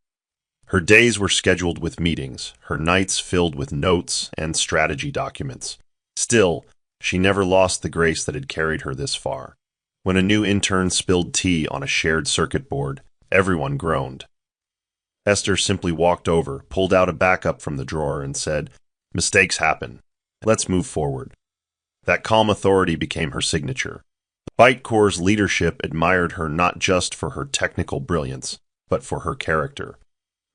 Her days were scheduled with meetings, her nights filled with notes and strategy documents. Still, she never lost the grace that had carried her this far. When a new intern spilled tea on a shared circuit board, everyone groaned. Esther simply walked over, pulled out a backup from the drawer, and said, "Mistakes happen. Let's move forward." That calm authority became her signature. Bytecore's leadership admired her not just for her technical brilliance, but for her character.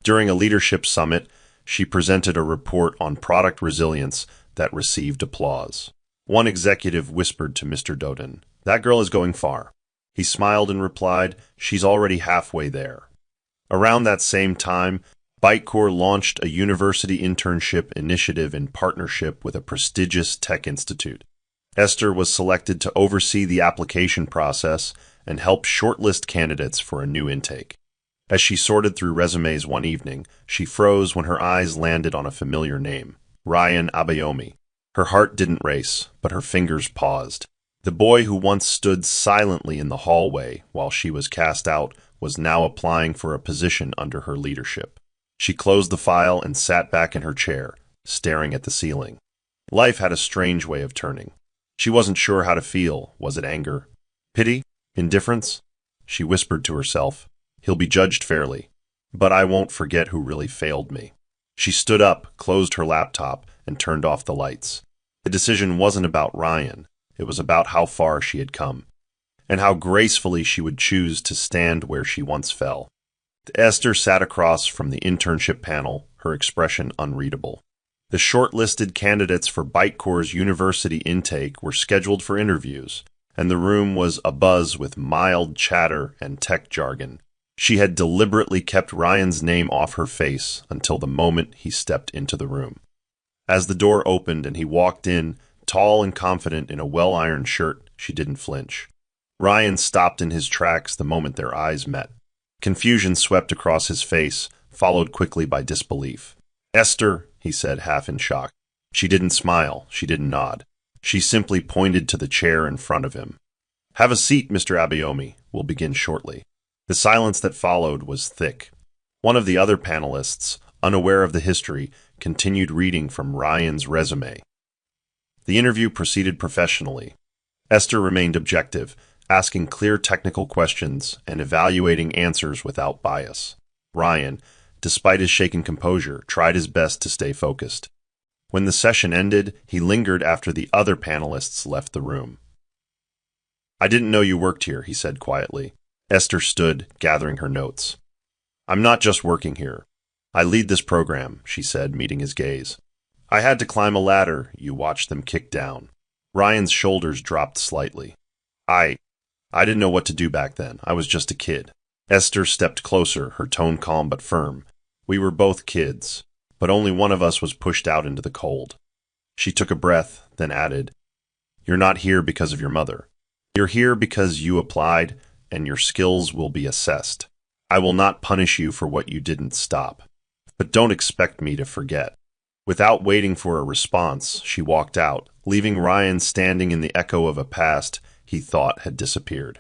During a leadership summit, she presented a report on product resilience that received applause. One executive whispered to Mr. Doughton, "That girl is going far." He smiled and replied, "She's already halfway there." Around that same time, Bytecore launched a university internship initiative in partnership with a prestigious tech institute. Esther was selected to oversee the application process and help shortlist candidates for a new intake. As she sorted through resumes one evening, she froze when her eyes landed on a familiar name, Ryan Abayomi. Her heart didn't race, but her fingers paused. The boy who once stood silently in the hallway while she was cast out was now applying for a position under her leadership. She closed the file and sat back in her chair, staring at the ceiling. Life had a strange way of turning. She wasn't sure how to feel. Was it anger? Pity? Indifference? She whispered to herself, "He'll be judged fairly, but I won't forget who really failed me." She stood up, closed her laptop, and turned off the lights. The decision wasn't about Ryan. It was about how far she had come, and how gracefully she would choose to stand where she once fell. Esther sat across from the internship panel, her expression unreadable. The shortlisted candidates for Bitecore's university intake were scheduled for interviews, and the room was abuzz with mild chatter and tech jargon. She had deliberately kept Ryan's name off her face until the moment he stepped into the room. As the door opened and he walked in, tall and confident in a well-ironed shirt, she didn't flinch. Ryan stopped in his tracks the moment their eyes met. Confusion swept across his face, followed quickly by disbelief. "Esther," he said, half in shock. She didn't smile, she didn't nod. She simply pointed to the chair in front of him. "Have a seat, Mr. Abayomi. We'll begin shortly." The silence that followed was thick. One of the other panelists, unaware of the history, continued reading from Ryan's resume. The interview proceeded professionally. Esther remained objective, asking clear technical questions and evaluating answers without bias. Ryan, despite his shaken composure, tried his best to stay focused. When the session ended, he lingered after the other panelists left the room. "I didn't know you worked here," he said quietly. Esther stood, gathering her notes. "I'm not just working here. I lead this program," she said, meeting his gaze. "I had to climb a ladder. You watched them kick down." Ryan's shoulders dropped slightly. I didn't know what to do back then. I was just a kid." Esther stepped closer, her tone calm but firm. "We were both kids, but only one of us was pushed out into the cold." She took a breath, then added, "You're not here because of your mother. You're here because you applied, and your skills will be assessed. I will not punish you for what you didn't stop. But don't expect me to forget." Without waiting for a response, she walked out, leaving Ryan standing in the echo of a past he thought had disappeared.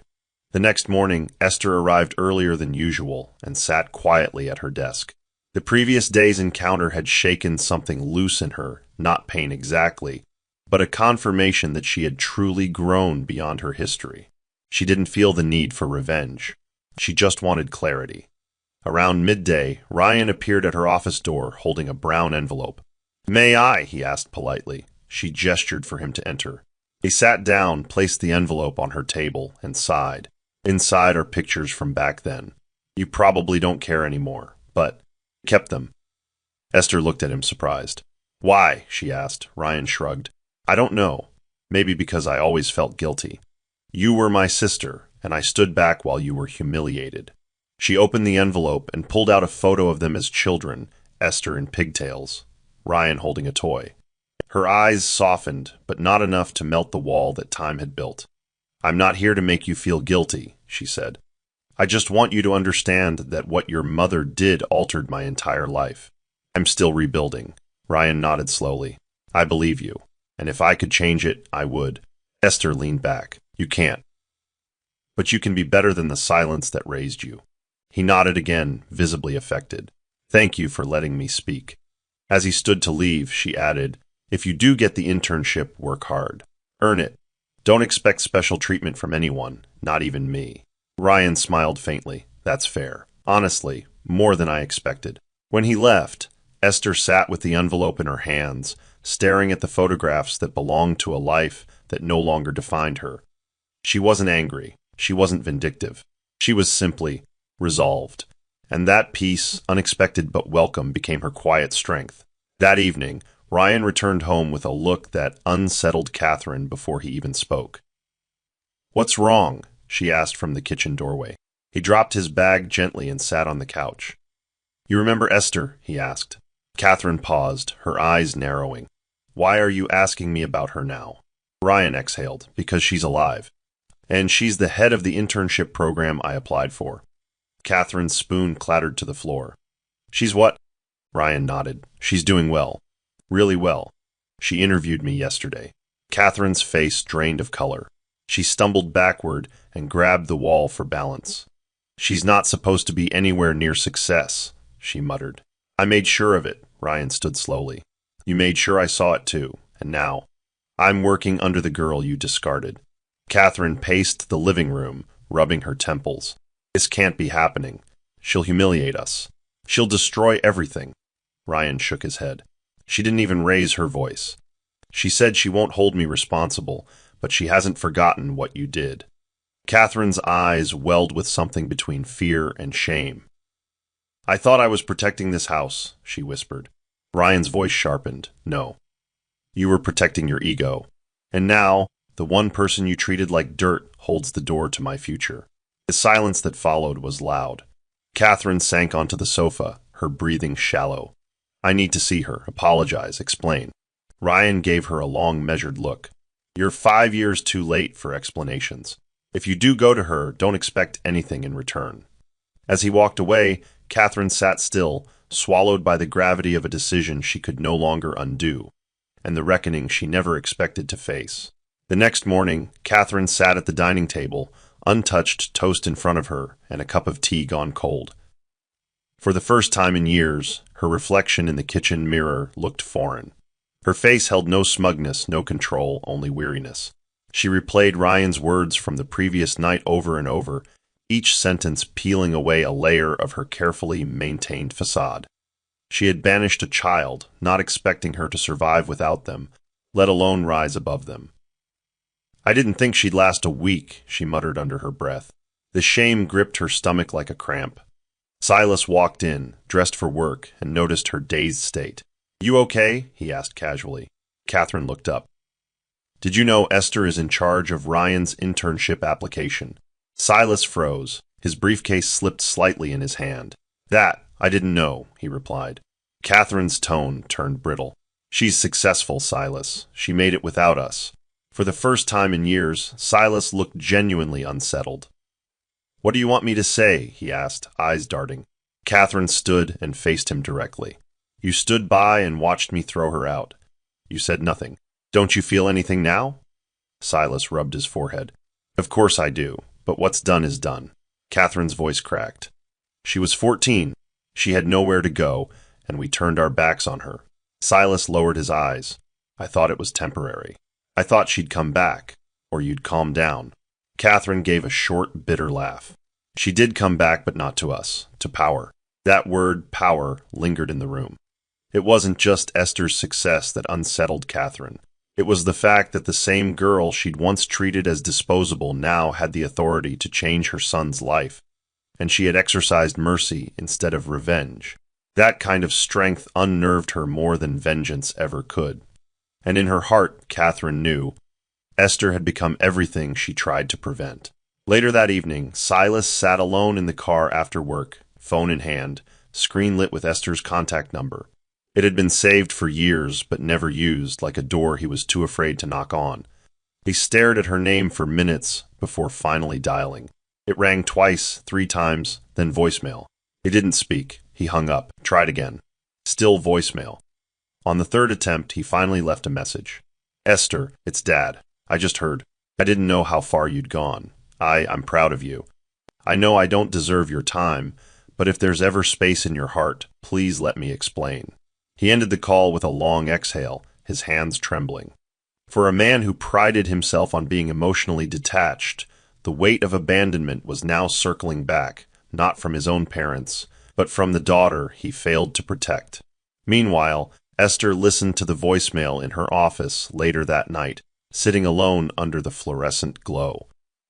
The next morning, Esther arrived earlier than usual and sat quietly at her desk. The previous day's encounter had shaken something loose in her, not pain exactly, but a confirmation that she had truly grown beyond her history. She didn't feel the need for revenge. She just wanted clarity. Around midday, Ryan appeared at her office door holding a brown envelope. "May I?" he asked politely. She gestured for him to enter. He sat down, placed the envelope on her table, and sighed. "Inside are pictures from back then. You probably don't care anymore, but kept them." Esther looked at him surprised. "Why?" she asked. Ryan shrugged. "I don't know. Maybe because I always felt guilty. You were my sister, and I stood back while you were humiliated." She opened the envelope and pulled out a photo of them as children, Esther in pigtails, Ryan holding a toy. Her eyes softened, but not enough to melt the wall that time had built. "I'm not here to make you feel guilty," she said. "I just want you to understand that what your mother did altered my entire life. I'm still rebuilding." Ryan nodded slowly. "I believe you, and if I could change it, I would." Esther leaned back. "You can't. But you can be better than the silence that raised you." He nodded again, visibly affected. "Thank you for letting me speak." As he stood to leave, she added, "If you do get the internship, work hard. Earn it. Don't expect special treatment from anyone, not even me." Ryan smiled faintly. "That's fair. Honestly, more than I expected." When he left, Esther sat with the envelope in her hands, staring at the photographs that belonged to a life that no longer defined her. She wasn't angry. She wasn't vindictive. She was simply resolved. And that peace, unexpected but welcome, became her quiet strength. That evening, Ryan returned home with a look that unsettled Catherine before he even spoke. "What's wrong?" she asked from the kitchen doorway. He dropped his bag gently and sat on the couch. "You remember Esther?" he asked. Catherine paused, her eyes narrowing. "Why are you asking me about her now?" Ryan exhaled. "Because she's alive. And she's the head of the internship program I applied for." Catherine's spoon clattered to the floor. "She's what?" Ryan nodded. "She's doing well. Really well. She interviewed me yesterday." Catherine's face drained of color. She stumbled backward and grabbed the wall for balance. "She's not supposed to be anywhere near success," she muttered. "I made sure of it." Ryan stood slowly. "You made sure I saw it too. And now, I'm working under the girl you discarded." Catherine paced the living room, rubbing her temples. "This can't be happening. She'll humiliate us. She'll destroy everything." Ryan shook his head. She didn't even raise her voice. "She said she won't hold me responsible, but she hasn't forgotten what you did." Catherine's eyes welled with something between fear and shame. "I thought I was protecting this house," she whispered. Ryan's voice sharpened. No. You were protecting your ego. And now, the one person you treated like dirt holds the door to my future. The silence that followed was loud. Catherine sank onto the sofa, her breathing shallow. I need to see her, apologize, explain. Ryan gave her a long, measured look. You're 5 years too late for explanations. If you do go to her, don't expect anything in return. As he walked away, Catherine sat still, swallowed by the gravity of a decision she could no longer undo, and the reckoning she never expected to face. The next morning, Catherine sat at the dining table, untouched toast in front of her and a cup of tea gone cold. For the first time in years, her reflection in the kitchen mirror looked foreign. Her face held no smugness, no control, only weariness. She replayed Ryan's words from the previous night over and over, each sentence peeling away a layer of her carefully maintained facade. She had banished a child, not expecting her to survive without them, let alone rise above them. I didn't think she'd last a week, she muttered under her breath. The shame gripped her stomach like a cramp. Silas walked in, dressed for work, and noticed her dazed state. You okay? He asked casually. Catherine looked up. Did you know Esther is in charge of Ryan's internship application? Silas froze. His briefcase slipped slightly in his hand. That, I didn't know, he replied. Catherine's tone turned brittle. She's successful, Silas. She made it without us. For the first time in years, Silas looked genuinely unsettled. What do you want me to say? He asked, eyes darting. Catherine stood and faced him directly. You stood by and watched me throw her out. You said nothing. Don't you feel anything now? Silas rubbed his forehead. Of course I do, but what's done is done. Catherine's voice cracked. She was 14. She had nowhere to go, and we turned our backs on her. Silas lowered his eyes. I thought it was temporary. I thought she'd come back, or you'd calm down. Catherine gave a short, bitter laugh. She did come back, but not to us, to power. That word, power, lingered in the room. It wasn't just Esther's success that unsettled Catherine. It was the fact that the same girl she'd once treated as disposable now had the authority to change her son's life, and she had exercised mercy instead of revenge. That kind of strength unnerved her more than vengeance ever could. And in her heart, Catherine knew, Esther had become everything she tried to prevent. Later that evening, Silas sat alone in the car after work, phone in hand, screen lit with Esther's contact number. It had been saved for years, but never used, like a door he was too afraid to knock on. He stared at her name for minutes before finally dialing. It rang twice, 3 times, then voicemail. He didn't speak. He hung up, tried again. Still voicemail. On the 3rd attempt, he finally left a message. Esther, it's Dad. I just heard. I didn't know how far you'd gone. I'm proud of you. I know I don't deserve your time, but if there's ever space in your heart, please let me explain. He ended the call with a long exhale, his hands trembling. For a man who prided himself on being emotionally detached, the weight of abandonment was now circling back, not from his own parents, but from the daughter he failed to protect. Meanwhile, Esther listened to the voicemail in her office later that night, sitting alone under the fluorescent glow.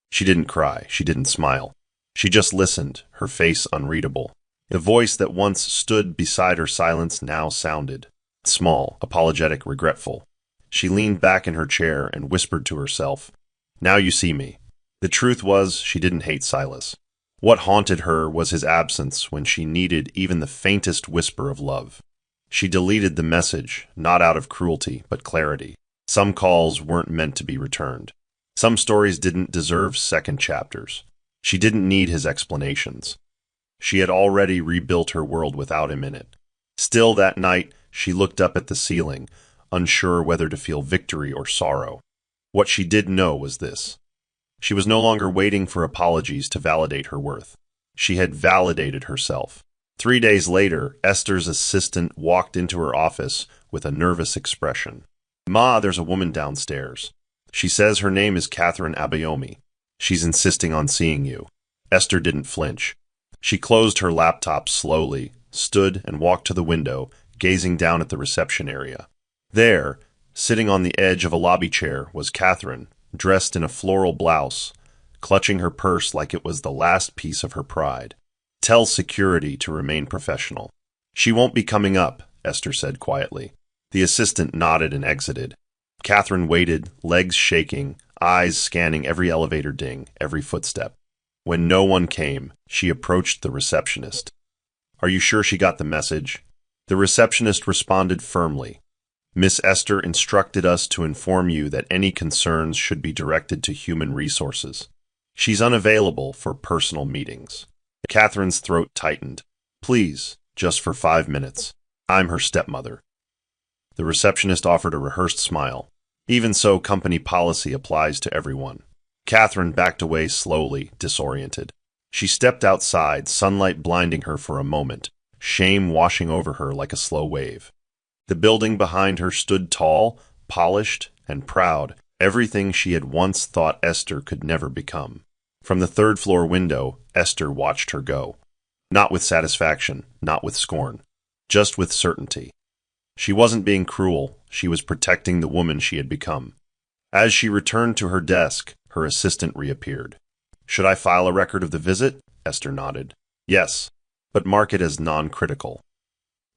She didn't cry, she didn't smile. She just listened, her face unreadable. The voice that once stood beside her silence now sounded. Small, apologetic, regretful. She leaned back in her chair and whispered to herself, Now you see me. The truth was, she didn't hate Silas. What haunted her was his absence when she needed even the faintest whisper of love. She deleted the message, not out of cruelty, but clarity. Some calls weren't meant to be returned. Some stories didn't deserve second chapters. She didn't need his explanations. She had already rebuilt her world without him in it. Still that night, she looked up at the ceiling, unsure whether to feel victory or sorrow. What she did know was this. She was no longer waiting for apologies to validate her worth. She had validated herself. 3 days later, Esther's assistant walked into her office with a nervous expression. Ma, there's a woman downstairs. She says her name is Catherine Abayomi. She's insisting on seeing you. Esther didn't flinch. She closed her laptop slowly, stood and walked to the window, gazing down at the reception area. There, sitting on the edge of a lobby chair, was Catherine, dressed in a floral blouse, clutching her purse like it was the last piece of her pride. Tell security to remain professional. She won't be coming up, Esther said quietly. The assistant nodded and exited. Catherine waited, legs shaking, eyes scanning every elevator ding, every footstep. When no one came, she approached the receptionist. "Are you sure she got the message?" The receptionist responded firmly. "Miss Esther instructed us to inform you that any concerns should be directed to human resources. She's unavailable for personal meetings." Catherine's throat tightened. "Please, just for 5 minutes. I'm her stepmother." The receptionist offered a rehearsed smile. "Even so, company policy applies to everyone." Catherine backed away slowly, disoriented. She stepped outside, sunlight blinding her for a moment, shame washing over her like a slow wave. The building behind her stood tall, polished, and proud, everything she had once thought Esther could never become. From the third-floor window, Esther watched her go. Not with satisfaction, not with scorn, just with certainty. She wasn't being cruel, she was protecting the woman she had become. As she returned to her desk, her assistant reappeared. "Should I file a record of the visit?" Esther nodded. "Yes, but mark it as non-critical."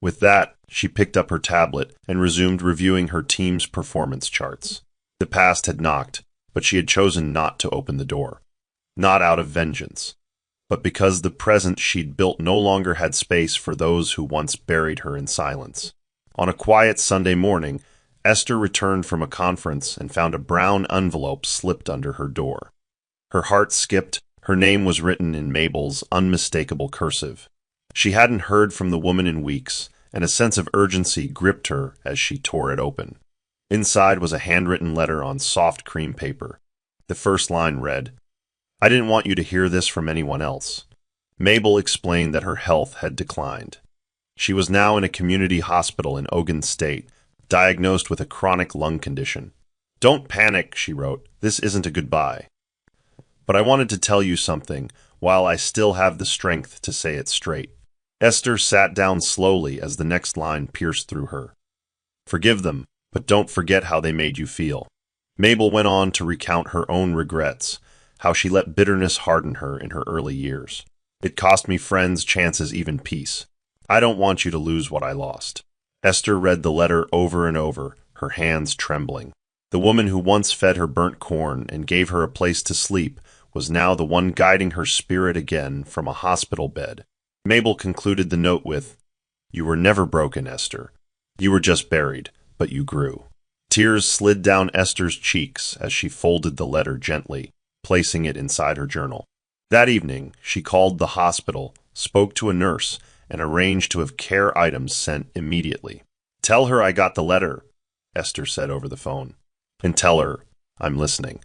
With that, she picked up her tablet and resumed reviewing her team's performance charts. The past had knocked, but she had chosen not to open the door. Not out of vengeance, but because the present she'd built no longer had space for those who once buried her in silence. On a quiet Sunday morning, Esther returned from a conference and found a brown envelope slipped under her door. Her heart skipped. Her name was written in Mabel's unmistakable cursive. She hadn't heard from the woman in weeks, and a sense of urgency gripped her as she tore it open. Inside was a handwritten letter on soft cream paper. The first line read, "I didn't want you to hear this from anyone else." Mabel explained that her health had declined. She was now in a community hospital in Ogun State, diagnosed with a chronic lung condition. "Don't panic," she wrote. "This isn't a goodbye. But I wanted to tell you something, while I still have the strength to say it straight." Esther sat down slowly as the next line pierced through her. "Forgive them, but don't forget how they made you feel." Mabel went on to recount her own regrets, how she let bitterness harden her in her early years. "It cost me friends, chances, even peace. I don't want you to lose what I lost." Esther read the letter over and over, her hands trembling. The woman who once fed her burnt corn and gave her a place to sleep was now the one guiding her spirit again from a hospital bed. Mabel concluded the note with, "You were never broken, Esther. You were just buried, but you grew." Tears slid down Esther's cheeks as she folded the letter gently, placing it inside her journal. That evening, she called the hospital, spoke to a nurse, and arranged to have care items sent immediately. "Tell her I got the letter," Esther said over the phone. "And tell her I'm listening."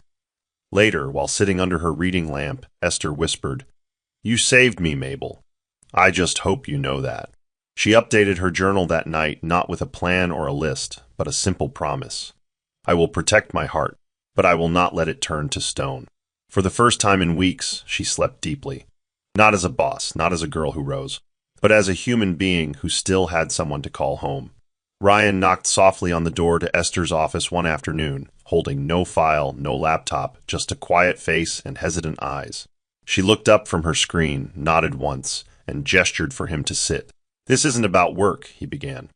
Later, while sitting under her reading lamp, Esther whispered, "You saved me, Mabel. I just hope you know that." She updated her journal that night not with a plan or a list, but a simple promise. "I will protect my heart, but I will not let it turn to stone." For the first time in weeks, she slept deeply. Not as a boss, not as a girl who rose, but as a human being who still had someone to call home. Ryan knocked softly on the door to Esther's office one afternoon, holding no file, no laptop, just a quiet face and hesitant eyes. She looked up from her screen, nodded once, and gestured for him to sit. "This isn't about work," he began.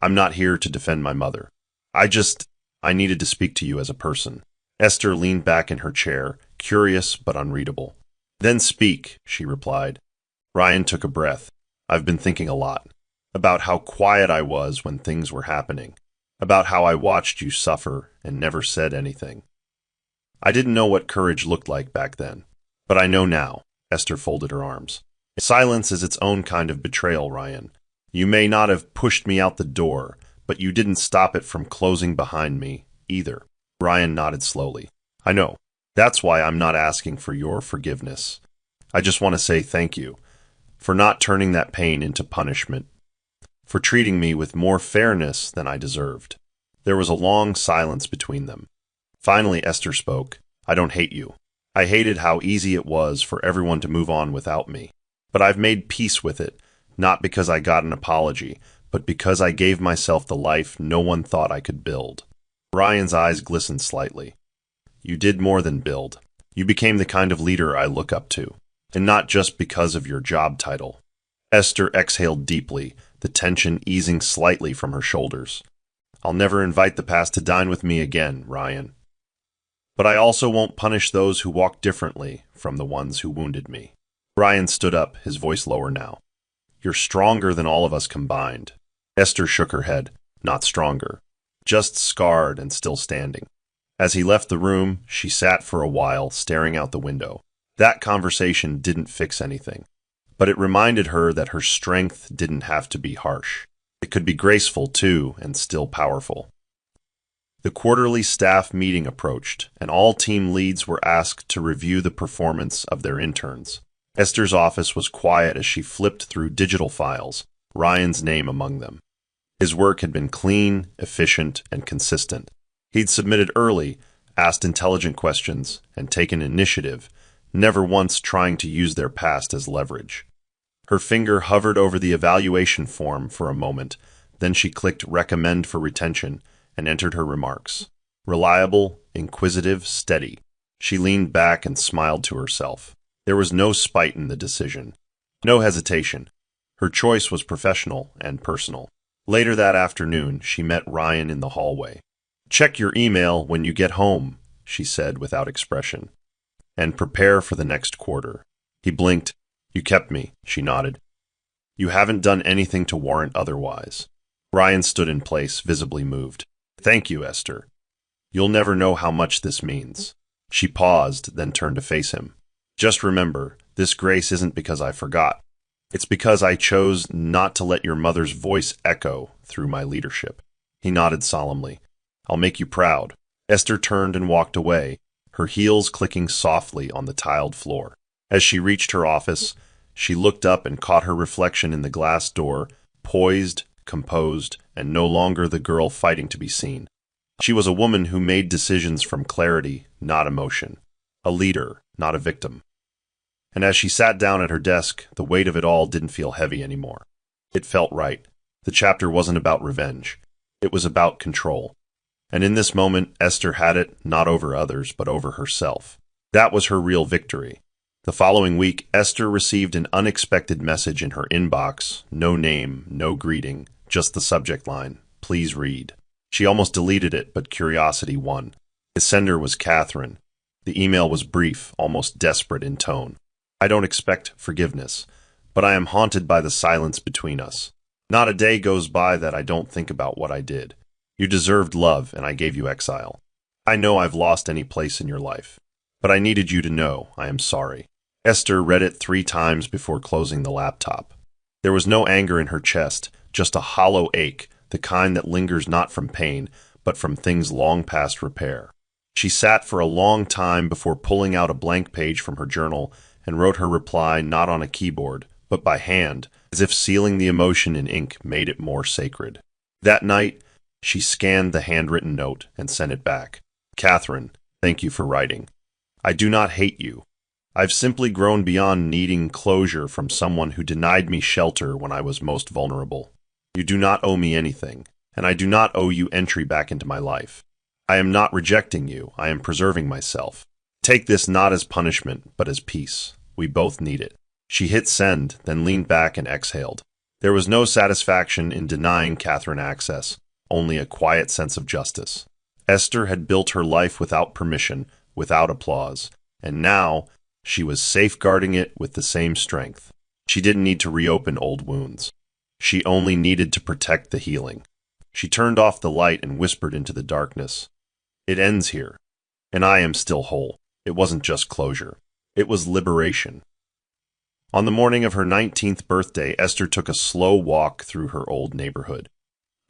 "I'm not here to defend my mother. I needed to speak to you as a person." Esther leaned back in her chair, curious but unreadable. "Then speak," she replied. Ryan took a breath. "I've been thinking a lot. About how quiet I was when things were happening. About how I watched you suffer and never said anything. I didn't know what courage looked like back then. But I know now." Esther folded her arms. "Silence is its own kind of betrayal, Ryan. You may not have pushed me out the door, but you didn't stop it from closing behind me, either." Ryan nodded slowly. "I know. That's why I'm not asking for your forgiveness. I just want to say thank you for not turning that pain into punishment, for treating me with more fairness than I deserved." There was a long silence between them. Finally, Esther spoke. "I don't hate you. I hated how easy it was for everyone to move on without me. But I've made peace with it, not because I got an apology, but because I gave myself the life no one thought I could build." Ryan's eyes glistened slightly. "You did more than build. You became the kind of leader I look up to, and not just because of your job title." Esther exhaled deeply, the tension easing slightly from her shoulders. I'll never invite the past to dine with me again, Ryan. But I also won't punish those who walk differently from the ones who wounded me. Ryan stood up, his voice lower now. You're stronger than all of us combined. Esther shook her head. Not stronger. Just scarred and still standing. As he left the room, she sat for a while, staring out the window. That conversation didn't fix anything, but it reminded her that her strength didn't have to be harsh. It could be graceful, too, and still powerful. The quarterly staff meeting approached, and all team leads were asked to review the performance of their interns. Esther's office was quiet as she flipped through digital files, Ryan's name among them. His work had been clean, efficient, and consistent. He'd submitted early, asked intelligent questions, and taken initiative, never once trying to use their past as leverage. Her finger hovered over the evaluation form for a moment, then she clicked Recommend for retention and entered her remarks. Reliable, inquisitive, steady. She leaned back and smiled to herself. There was no spite in the decision. No hesitation. Her choice was professional and personal. Later that afternoon, she met Ryan in the hallway. Check your email when you get home, she said without expression, and prepare for the next quarter. He blinked. You kept me, she nodded. You haven't done anything to warrant otherwise. Ryan stood in place, visibly moved. Thank you, Esther. You'll never know how much this means. She paused, then turned to face him. Just remember, this grace isn't because I forgot. It's because I chose not to let your mother's voice echo through my leadership. He nodded solemnly. I'll make you proud. Esther turned and walked away, her heels clicking softly on the tiled floor. As she reached her office, she looked up and caught her reflection in the glass door, poised, composed, and no longer the girl fighting to be seen. She was a woman who made decisions from clarity, not emotion. A leader, not a victim. And as she sat down at her desk, the weight of it all didn't feel heavy anymore. It felt right. The chapter wasn't about revenge. It was about control. And in this moment, Esther had it not over others, but over herself. That was her real victory. The following week, Esther received an unexpected message in her inbox. No name, no greeting, just the subject line, please read. She almost deleted it, but curiosity won. The sender was Catherine. The email was brief, almost desperate in tone. I don't expect forgiveness, but I am haunted by the silence between us. Not a day goes by that I don't think about what I did. You deserved love, and I gave you exile. I know I've lost any place in your life, but I needed you to know I am sorry. Esther read it 3 times before closing the laptop. There was no anger in her chest, just a hollow ache, the kind that lingers not from pain, but from things long past repair. She sat for a long time before pulling out a blank page from her journal and wrote her reply not on a keyboard, but by hand, as if sealing the emotion in ink made it more sacred. That night, she scanned the handwritten note and sent it back. Catherine, thank you for writing. I do not hate you. I've simply grown beyond needing closure from someone who denied me shelter when I was most vulnerable. You do not owe me anything, and I do not owe you entry back into my life. I am not rejecting you, I am preserving myself. Take this not as punishment, but as peace. We both need it. She hit send, then leaned back and exhaled. There was no satisfaction in denying Catherine access, only a quiet sense of justice. Esther had built her life without permission, without applause, and now she was safeguarding it with the same strength. She didn't need to reopen old wounds. She only needed to protect the healing. She turned off the light and whispered into the darkness. It ends here, and I am still whole. It wasn't just closure. It was liberation. On the morning of her 19th birthday, Esther took a slow walk through her old neighborhood.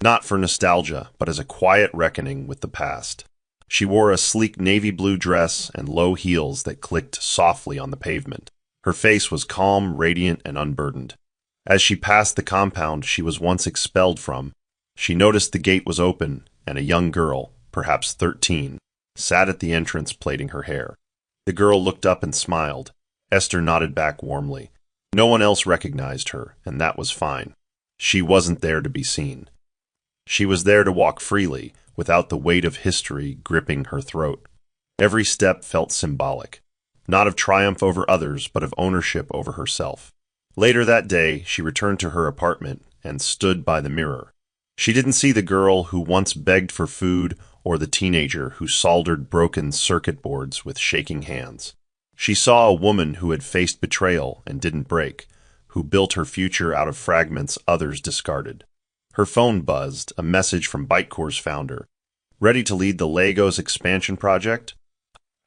Not for nostalgia, but as a quiet reckoning with the past. She wore a sleek navy blue dress and low heels that clicked softly on the pavement. Her face was calm, radiant, and unburdened. As she passed the compound she was once expelled from, she noticed the gate was open and a young girl, perhaps 13, sat at the entrance plaiting her hair. The girl looked up and smiled. Esther nodded back warmly. No one else recognized her, and that was fine. She wasn't there to be seen. She was there to walk freely, without the weight of history gripping her throat. Every step felt symbolic, not of triumph over others, but of ownership over herself. Later that day, she returned to her apartment and stood by the mirror. She didn't see the girl who once begged for food or the teenager who soldered broken circuit boards with shaking hands. She saw a woman who had faced betrayal and didn't break, who built her future out of fragments others discarded. Her phone buzzed, a message from Bytecore's founder. Ready to lead the Legos expansion project?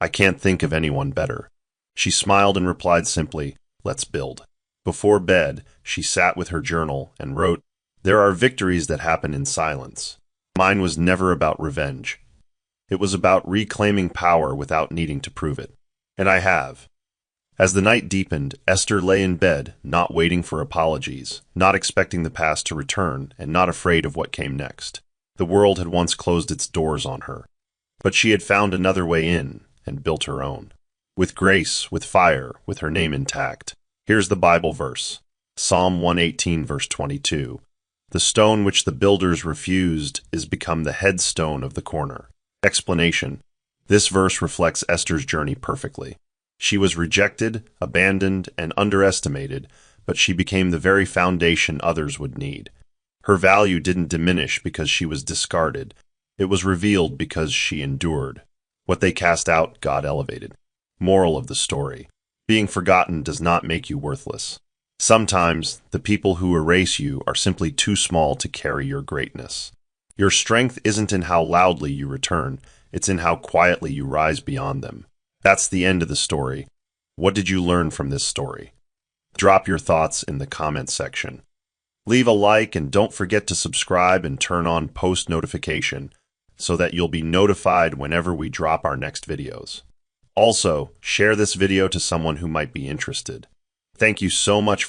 I can't think of anyone better. She smiled and replied simply, "Let's build." Before bed, she sat with her journal and wrote, "There are victories that happen in silence. Mine was never about revenge. It was about reclaiming power without needing to prove it. And I have." As the night deepened, Esther lay in bed, not waiting for apologies, not expecting the past to return, and not afraid of what came next. The world had once closed its doors on her, but she had found another way in and built her own. With grace, with fire, with her name intact. Here's the Bible verse, Psalm 118, verse 22. "The stone which the builders refused is become the headstone of the corner." Explanation. This verse reflects Esther's journey perfectly. She was rejected, abandoned, and underestimated, but she became the very foundation others would need. Her value didn't diminish because she was discarded. It was revealed because she endured. What they cast out, God elevated. Moral of the story. Being forgotten does not make you worthless. Sometimes, the people who erase you are simply too small to carry your greatness. Your strength isn't in how loudly you return, it's in how quietly you rise beyond them. That's the end of the story. What did you learn from this story? Drop your thoughts in the comment section. Leave a like and don't forget to subscribe and turn on post notification so that you'll be notified whenever we drop our next videos. Also, share this video to someone who might be interested. Thank you so much for